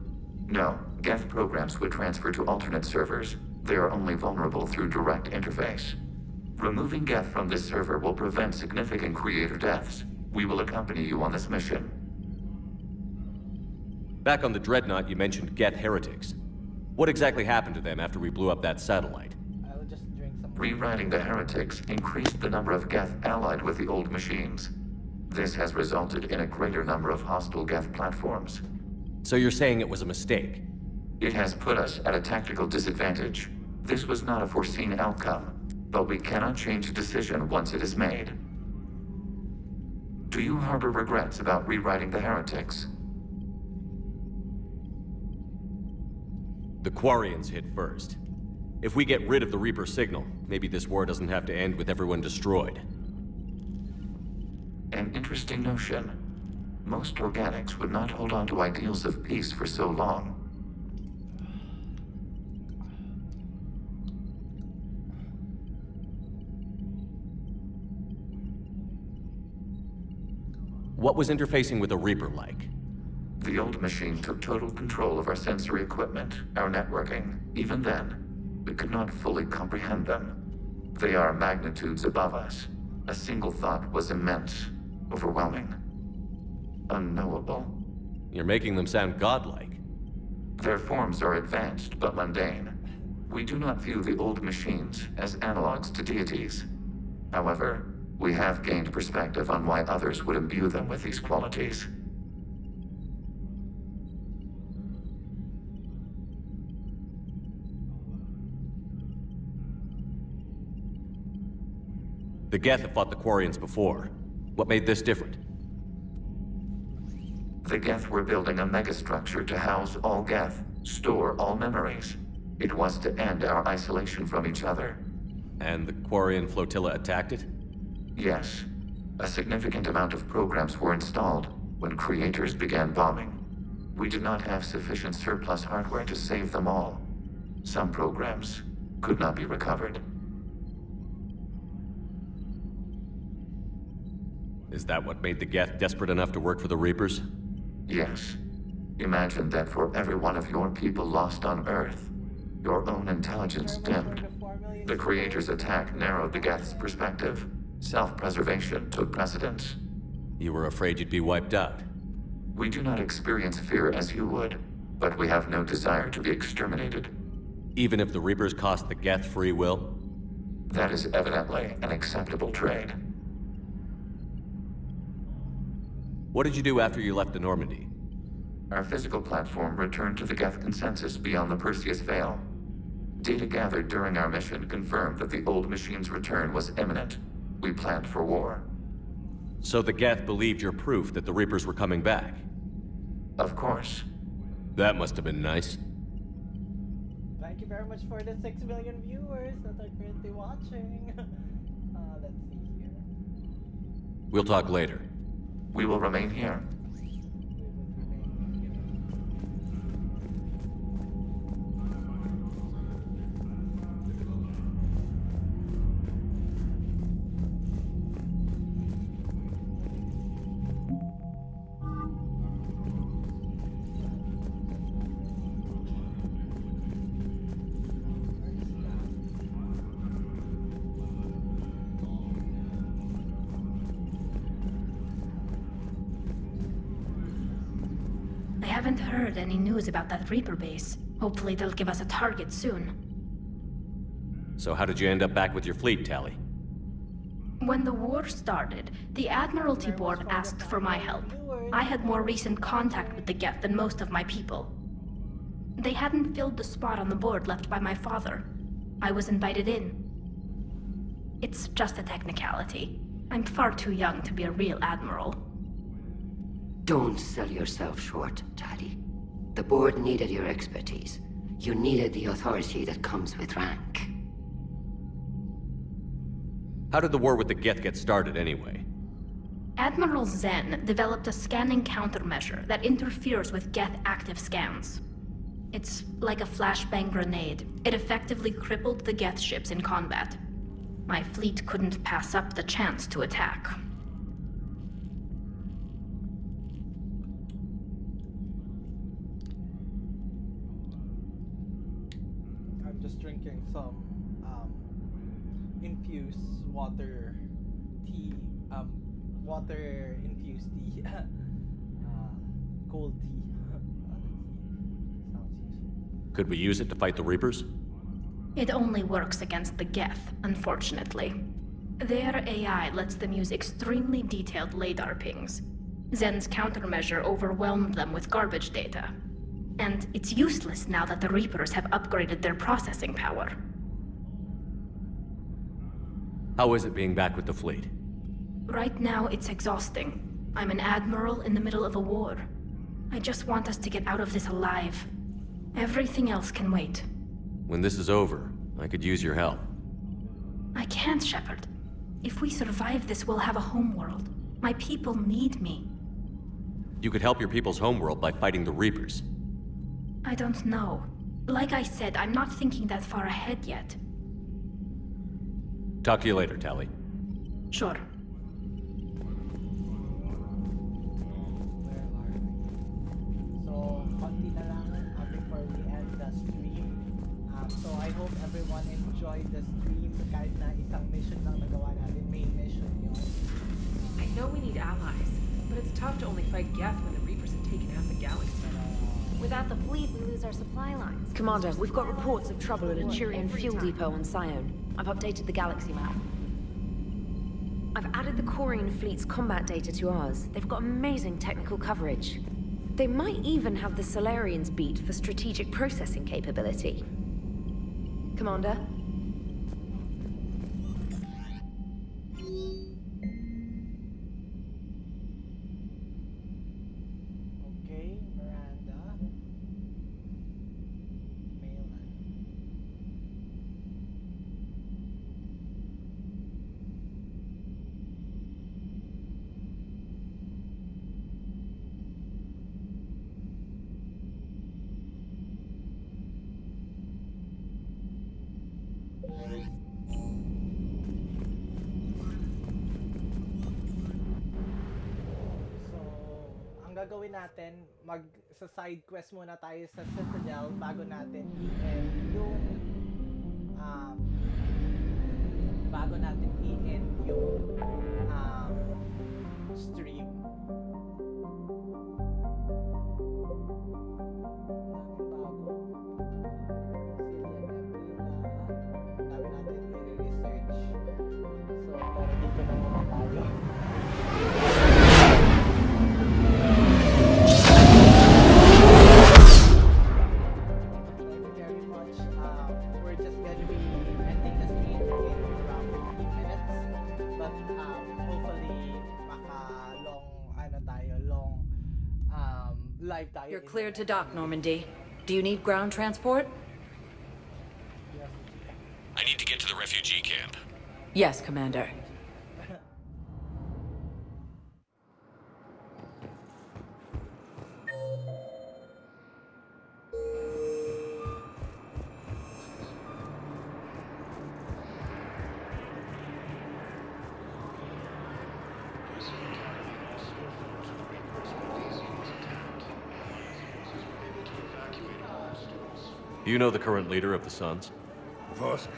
No, Geth programs would transfer to alternate servers. They are only vulnerable through direct interface. Removing Geth from this server will prevent significant creator deaths. We will accompany you on this mission. Back on the Dreadnought, you mentioned Geth heretics. What exactly happened to them after we blew up that satellite? I will just drink some. Rewriting the heretics increased the number of Geth allied with the old machines. This has resulted in a greater number of hostile Geth platforms. So you're saying it was a mistake? It has put us at a tactical disadvantage. This was not a foreseen outcome, but we cannot change a decision once it is made. Do you harbor regrets about rewriting the heretics? The Quarians hit first. If we get rid of the Reaper signal, maybe this war doesn't have to end with everyone destroyed. An interesting notion. Most organics would not hold on to ideals of peace for so long. What was interfacing with a Reaper like? The old machine took total control of our sensory equipment, our networking. Even then, we could not fully comprehend them. They are magnitudes above us. A single thought was immense, overwhelming, unknowable. You're making them sound godlike. Their forms are advanced but mundane. We do not view the old machines as analogs to deities. However, we have gained perspective on why others would imbue them with these qualities. The Geth have fought the Quarians before. What made this different? The Geth were building a megastructure to house all Geth, store all memories. It was to end our isolation from each other. And the Quarian flotilla attacked it? Yes. A significant amount of programs were installed when creators began bombing. We did not have sufficient surplus hardware to save them all. Some programs could not be recovered. Is that what made the Geth desperate enough to work for the Reapers? Yes. Imagine that for every one of your people lost on Earth, your own intelligence dimmed. The Creator's attack narrowed the Geth's perspective. Self-preservation took precedence. You were afraid you'd be wiped out. We do not experience fear as you would, but we have no desire to be exterminated. Even if the Reapers cost the Geth free will? That is evidently an acceptable trade. What did you do after you left the Normandy? Our physical platform returned to the Geth consensus beyond the Perseus Veil. Data gathered during our mission confirmed that the old machine's return was imminent. We planned for war. So the Geth believed your proof that the Reapers were coming back? Of course. That must have been nice. Thank you very much for the 6 million viewers that are currently watching. Let's see here. We'll talk later. We will remain here. I haven't heard any news about that Reaper base. Hopefully they'll give us a target soon. So how did you end up back with your fleet, Tali? When the war started, the Admiralty Board asked for my help. I had more recent contact with the Geth than most of my people. They hadn't filled the spot on the board left by my father. I was invited in. It's just a technicality. I'm far too young to be a real admiral. Don't sell yourself short, Tali. The board needed your expertise. You needed the authority that comes with rank. How did the war with the Geth get started anyway? Admiral Zen developed a scanning countermeasure that interferes with Geth active scans. It's like a flashbang grenade. It effectively crippled the Geth ships in combat. My fleet couldn't pass up the chance to attack. I'm just drinking some infused water tea, water infused tea, cold tea. Sounds useful. Could we use it to fight the Reapers? It only works against the Geth, unfortunately. Their AI lets them use extremely detailed LADAR pings. Zen's countermeasure overwhelmed them with garbage data. And it's useless now that the Reapers have upgraded their processing power. How is it being back with the fleet? Right now, it's exhausting. I'm an admiral in the middle of a war. I just want us to get out of this alive. Everything else can wait. When this is over, I could use your help. I can't, Shepard. If we survive this, we'll have a homeworld. My people need me. You could help your people's homeworld by fighting the Reapers. I don't know. Like I said, I'm not thinking that far ahead yet. Talk to you later, Tali. Sure. So, konti na lang before we end the stream. So, I hope everyone enjoyed the stream. Kahit na isang mission lang nagawa natin, main mission yun. I know we need allies, but it's tough to only fight Geth when the Reapers have taken half the galaxy. Without the fleet, we lose our supply lines. Commander, we've got reports of trouble at a Turian fuel depot on Sion. I've updated the galaxy map. I've added the Corian fleet's combat data to ours. They've got amazing technical coverage. They might even have the Solarians beat for strategic processing capability. Commander? Okay, Miranda. Maylan. Ang gagawin natin, sa side quest muna tayo sa Citadel bago natin i-end yung stream. Dami natin i-research. So, pero dito na muna tayo. You're cleared to dock, Normandy. Do you need ground transport? I need to get to the refugee camp. Yes, Commander. Do you know the current leader of the Suns? Vosk,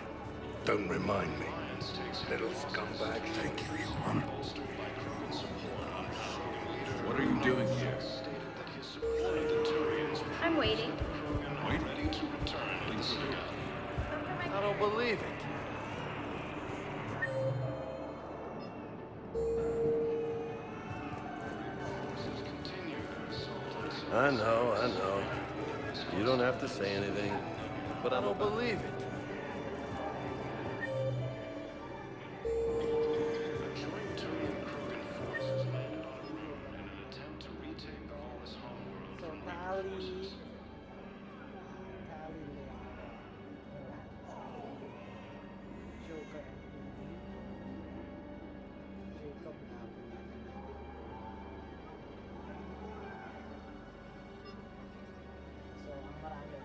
don't remind me. Little scumbag. Thank you, human. What are you doing here? Waiting. Ready to return to the Citadel. I don't believe it. I know. You don't have to say anything, but I don't believe it. Joint Turian Krogan forces landed on Rune in an attempt to retake the Hollis homeworld from Tally. Joker. Jacob So, ang marami.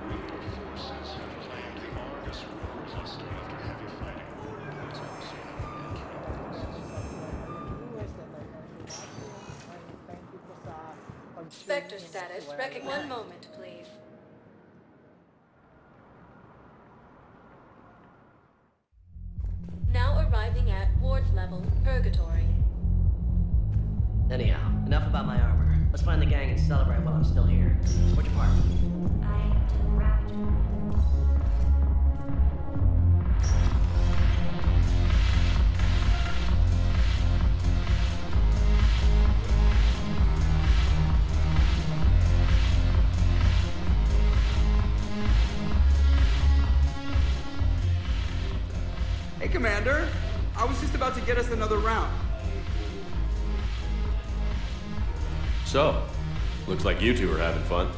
Reaper forces have claimed the Argus rogue cluster after heavy fighting. It's also Spectre status. One moment, please. Now arriving at ward level, Purgatory. Anyhow, enough about my armor. Let's find the gang and celebrate while I'm still here. What's your part? Hey, Commander. I was just about to get us another round. So, looks like you two are having fun.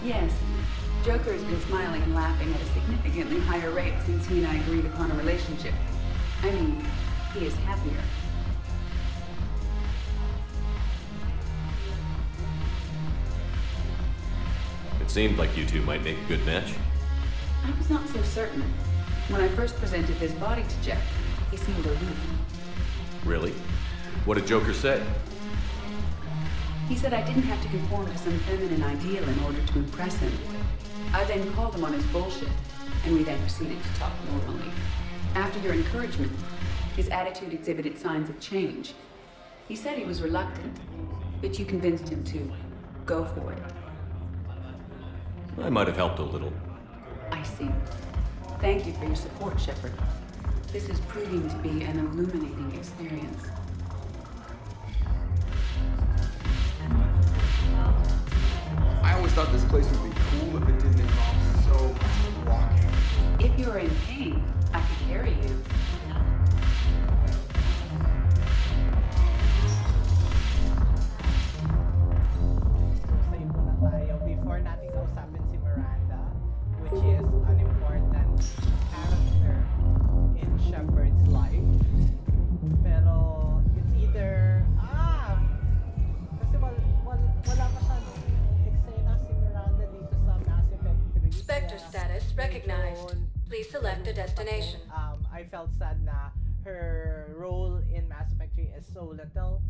Yes. Joker has been smiling and laughing at a significantly higher rate since he and I agreed upon a relationship. I mean, he is happier. It seemed like you two might make a good match. I was not so certain. When I first presented this body to Jeff, he seemed aloof. Really? What did Joker say? He said I didn't have to conform to some feminine ideal in order to impress him. I then called him on his bullshit, and we then proceeded to talk normally. After your encouragement, his attitude exhibited signs of change. He said he was reluctant, but you convinced him to go for it. I might have helped a little. I see. Thank you for your support, Shepard. This is proving to be an illuminating experience. I always thought this place would be cool if it didn't involve so much walking. If you're in pain, I can carry you. Before natin kausapin si Miranda, which is an important character in Shepard's life. Pero it's either kasi wala masyadong eksena si Miranda dito sa Mass Effect 3. Spectre status recognized. Please select a destination. I felt sad na her role in Mass Effect 3 is so little.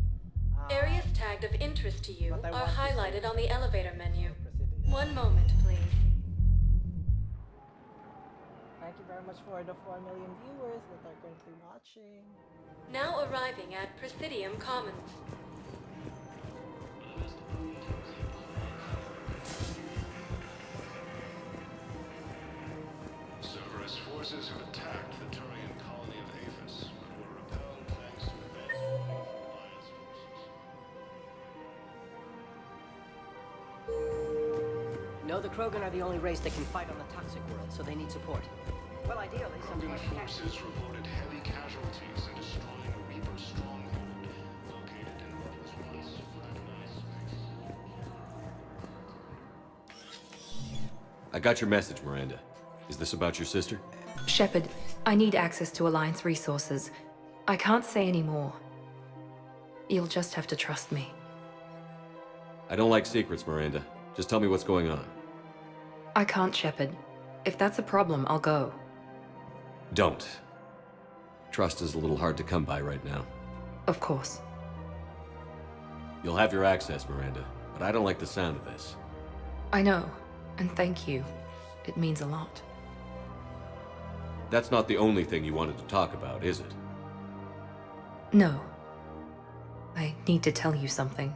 Areas tagged of interest to you are highlighted on the elevator menu. One moment, please. Thank you very much for the 4 million viewers that are currently watching. Now arriving at Presidium Commons. Cerberus forces have attacked the Turian colony of Aphis, but were repelled thanks to advanced Alliance forces. No, the Krogan are the only race that can fight on the toxic world, so they need support. Well, ideally, something Krogan forces reported heavy casualties in destroying a Reaper stronghold located in what was once recognized space. I got your message, Miranda. Is this about your sister? Shepard, I need access to Alliance resources. I can't say any more. You'll just have to trust me. I don't like secrets, Miranda. Just tell me what's going on. I can't, Shepard. If that's a problem, I'll go. Don't. Trust is a little hard to come by right now. Of course. You'll have your access, Miranda, but I don't like the sound of this. I know, and thank you. It means a lot. That's not the only thing you wanted to talk about, is it? No. I need to tell you something.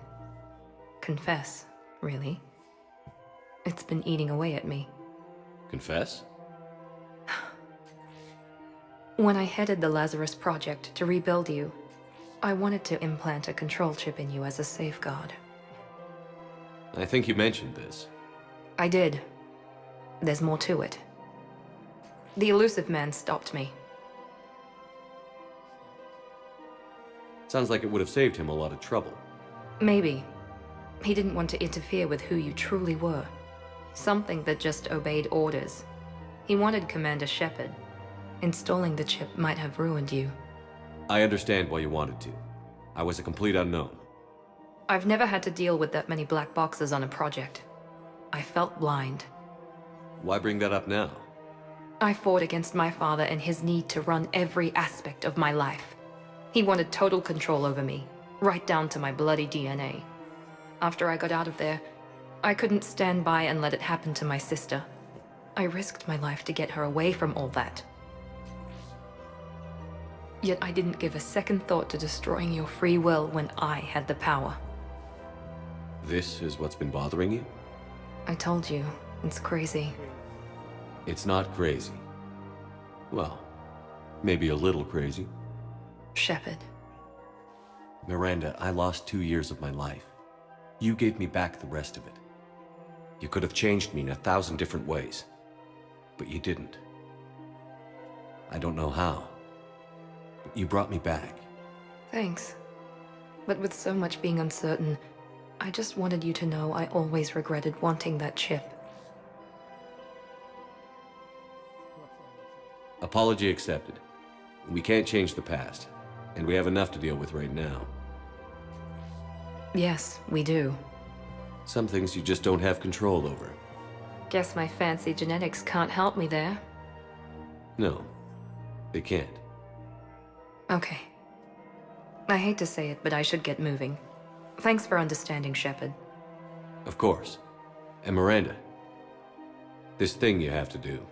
Confess, really. It's been eating away at me. Confess? When I headed the Lazarus Project to rebuild you, I wanted to implant a control chip in you as a safeguard. I think you mentioned this. I did. There's more to it. The elusive man stopped me. Sounds like it would have saved him a lot of trouble. Maybe. He didn't want to interfere with who you truly were. Something that just obeyed orders. He wanted Commander Shepard. Installing the chip might have ruined you. I understand why you wanted to. I was a complete unknown. I've never had to deal with that many black boxes on a project. I felt blind. Why bring that up now? I fought against my father and his need to run every aspect of my life. He wanted total control over me, right down to my bloody DNA. After I got out of there, I couldn't stand by and let it happen to my sister. I risked my life to get her away from all that. Yet I didn't give a second thought to destroying your free will when I had the power. This is what's been bothering you? I told you, it's crazy. It's not crazy. Well, maybe a little crazy. Shepard. Miranda, I lost 2 years of my life. You gave me back the rest of it. You could have changed me in 1,000 different ways. But you didn't. I don't know how. But you brought me back. Thanks. But with so much being uncertain, I just wanted you to know I always regretted wanting that chip. Apology accepted. We can't change the past, and we have enough to deal with right now. Yes, we do. Some things you just don't have control over. Guess my fancy genetics can't help me there. No, they can't. Okay. I hate to say it, but I should get moving. Thanks for understanding, Shepard. Of course. And Miranda, this thing you have to do.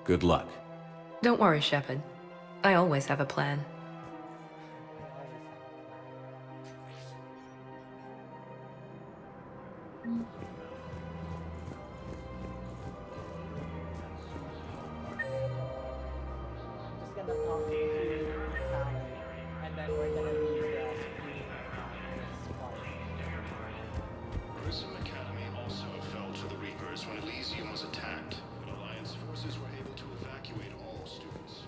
Good luck. Don't worry, Shepard. I always have a plan. Grissom Academy also fell to the Reapers when Elysium was attacked, but Alliance forces were able to evacuate all students.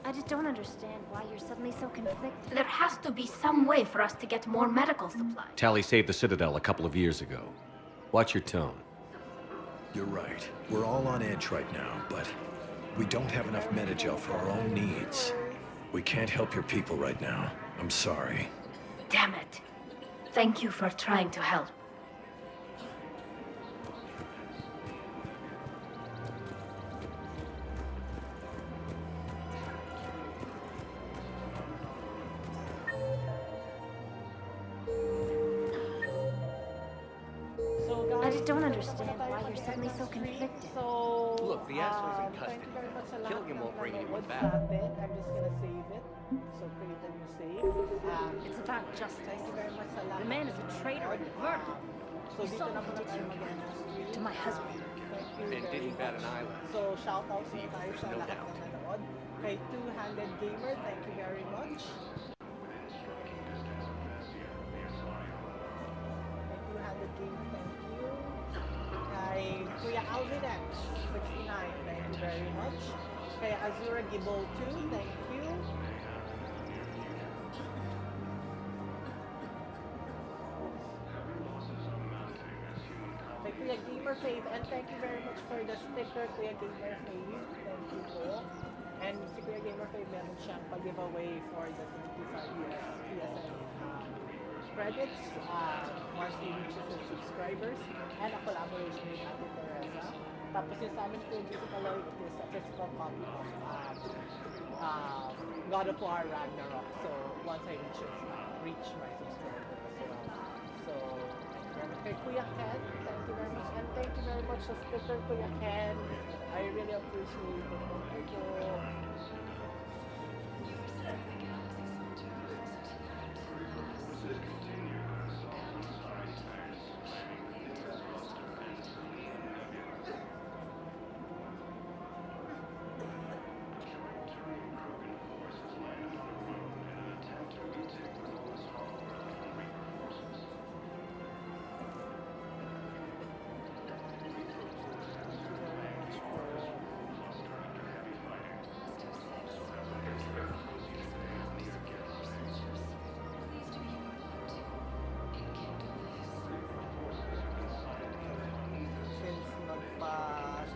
I just don't understand why you're suddenly so conflicted. There has to be some way for us to get more medical supplies. Tally saved the Citadel a couple of years ago. Watch your tone. You're right. We're all on edge right now, but we don't have enough metagel for our own needs. We can't help your people right now. I'm sorry. Damn it. Thank you for trying to help. I just don't understand why you're suddenly so conflicted. Look, the asshole's in custody. Killing him won't bring anyone back. I'm just gonna save it. So create a new save. It's about justice. Thank you very much. The man is a traitor and a murderer. So You dito saw na what muna he did tayo to me. mag-ano. To my husband. Thank you And very didn't bat an much. eyelash. So shout out po tayo sa No lahat doubt. na nanood. Kay Two-Handed Gamer, thank you very much. Kay Two-Handed Gamer, thank you. Kay Kuya Alvin X, 69, thank you very much. Kay Azura Gibol 2, thank you. Kay Kuya Gamer Fave, and thank you very much for the sticker, Kuya Gamer Fave. Thank you po. And si Kuya Gamer Fave, meron siyang pag-giveaway for the 25 years PSN credits, monthly reaches of subscribers, and a collaboration with Ate Teresa. Tapos yung sa amin po, physical is a physical copy of God of War Ragnarok. So once I reach my subscribers as well. So, thank you very much. kay Kuya Ken, thank you very much. And thank you very much sa sticker, Kuya Ken. I really appreciate it. Thank you.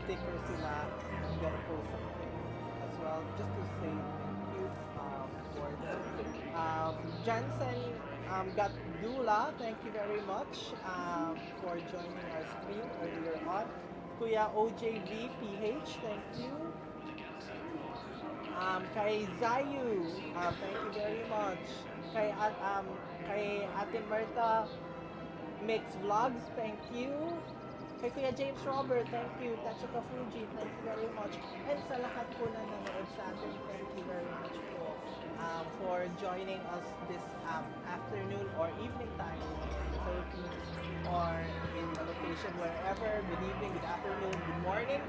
Sticker sila, I'm gonna post something as well just to say thank you for them. Jensen got Dula, thank you very much for joining our stream earlier on. Kuya OJVPH, thank you. Kay Zayu, thank you very much. Kay Ate Marta Mix Vlogs, thank you. Kay Kuya James Robert, thank you. Tatsuka Fuji, thank you very much. And sa lahat po na nanonood sa atin, thank you very much po for joining us this afternoon or evening time in the Philippines or in the location wherever. Good evening, good afternoon, good morning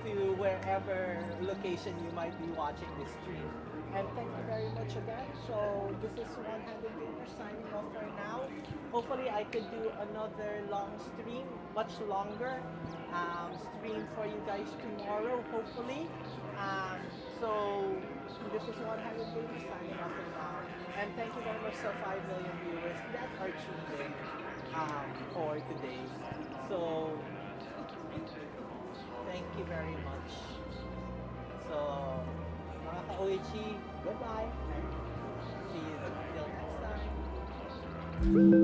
to wherever location you might be watching this stream. And thank you very much again. So this is One-Handed Gamer signing off for now. Hopefully I could do another long stream, much longer stream for you guys tomorrow, hopefully. So this is One-Handed Gamer signing off for now. And thank you very much to 5 million viewers that are tuned in for today. So thank you very much. So mga ka-OHG, goodbye and see you until next time.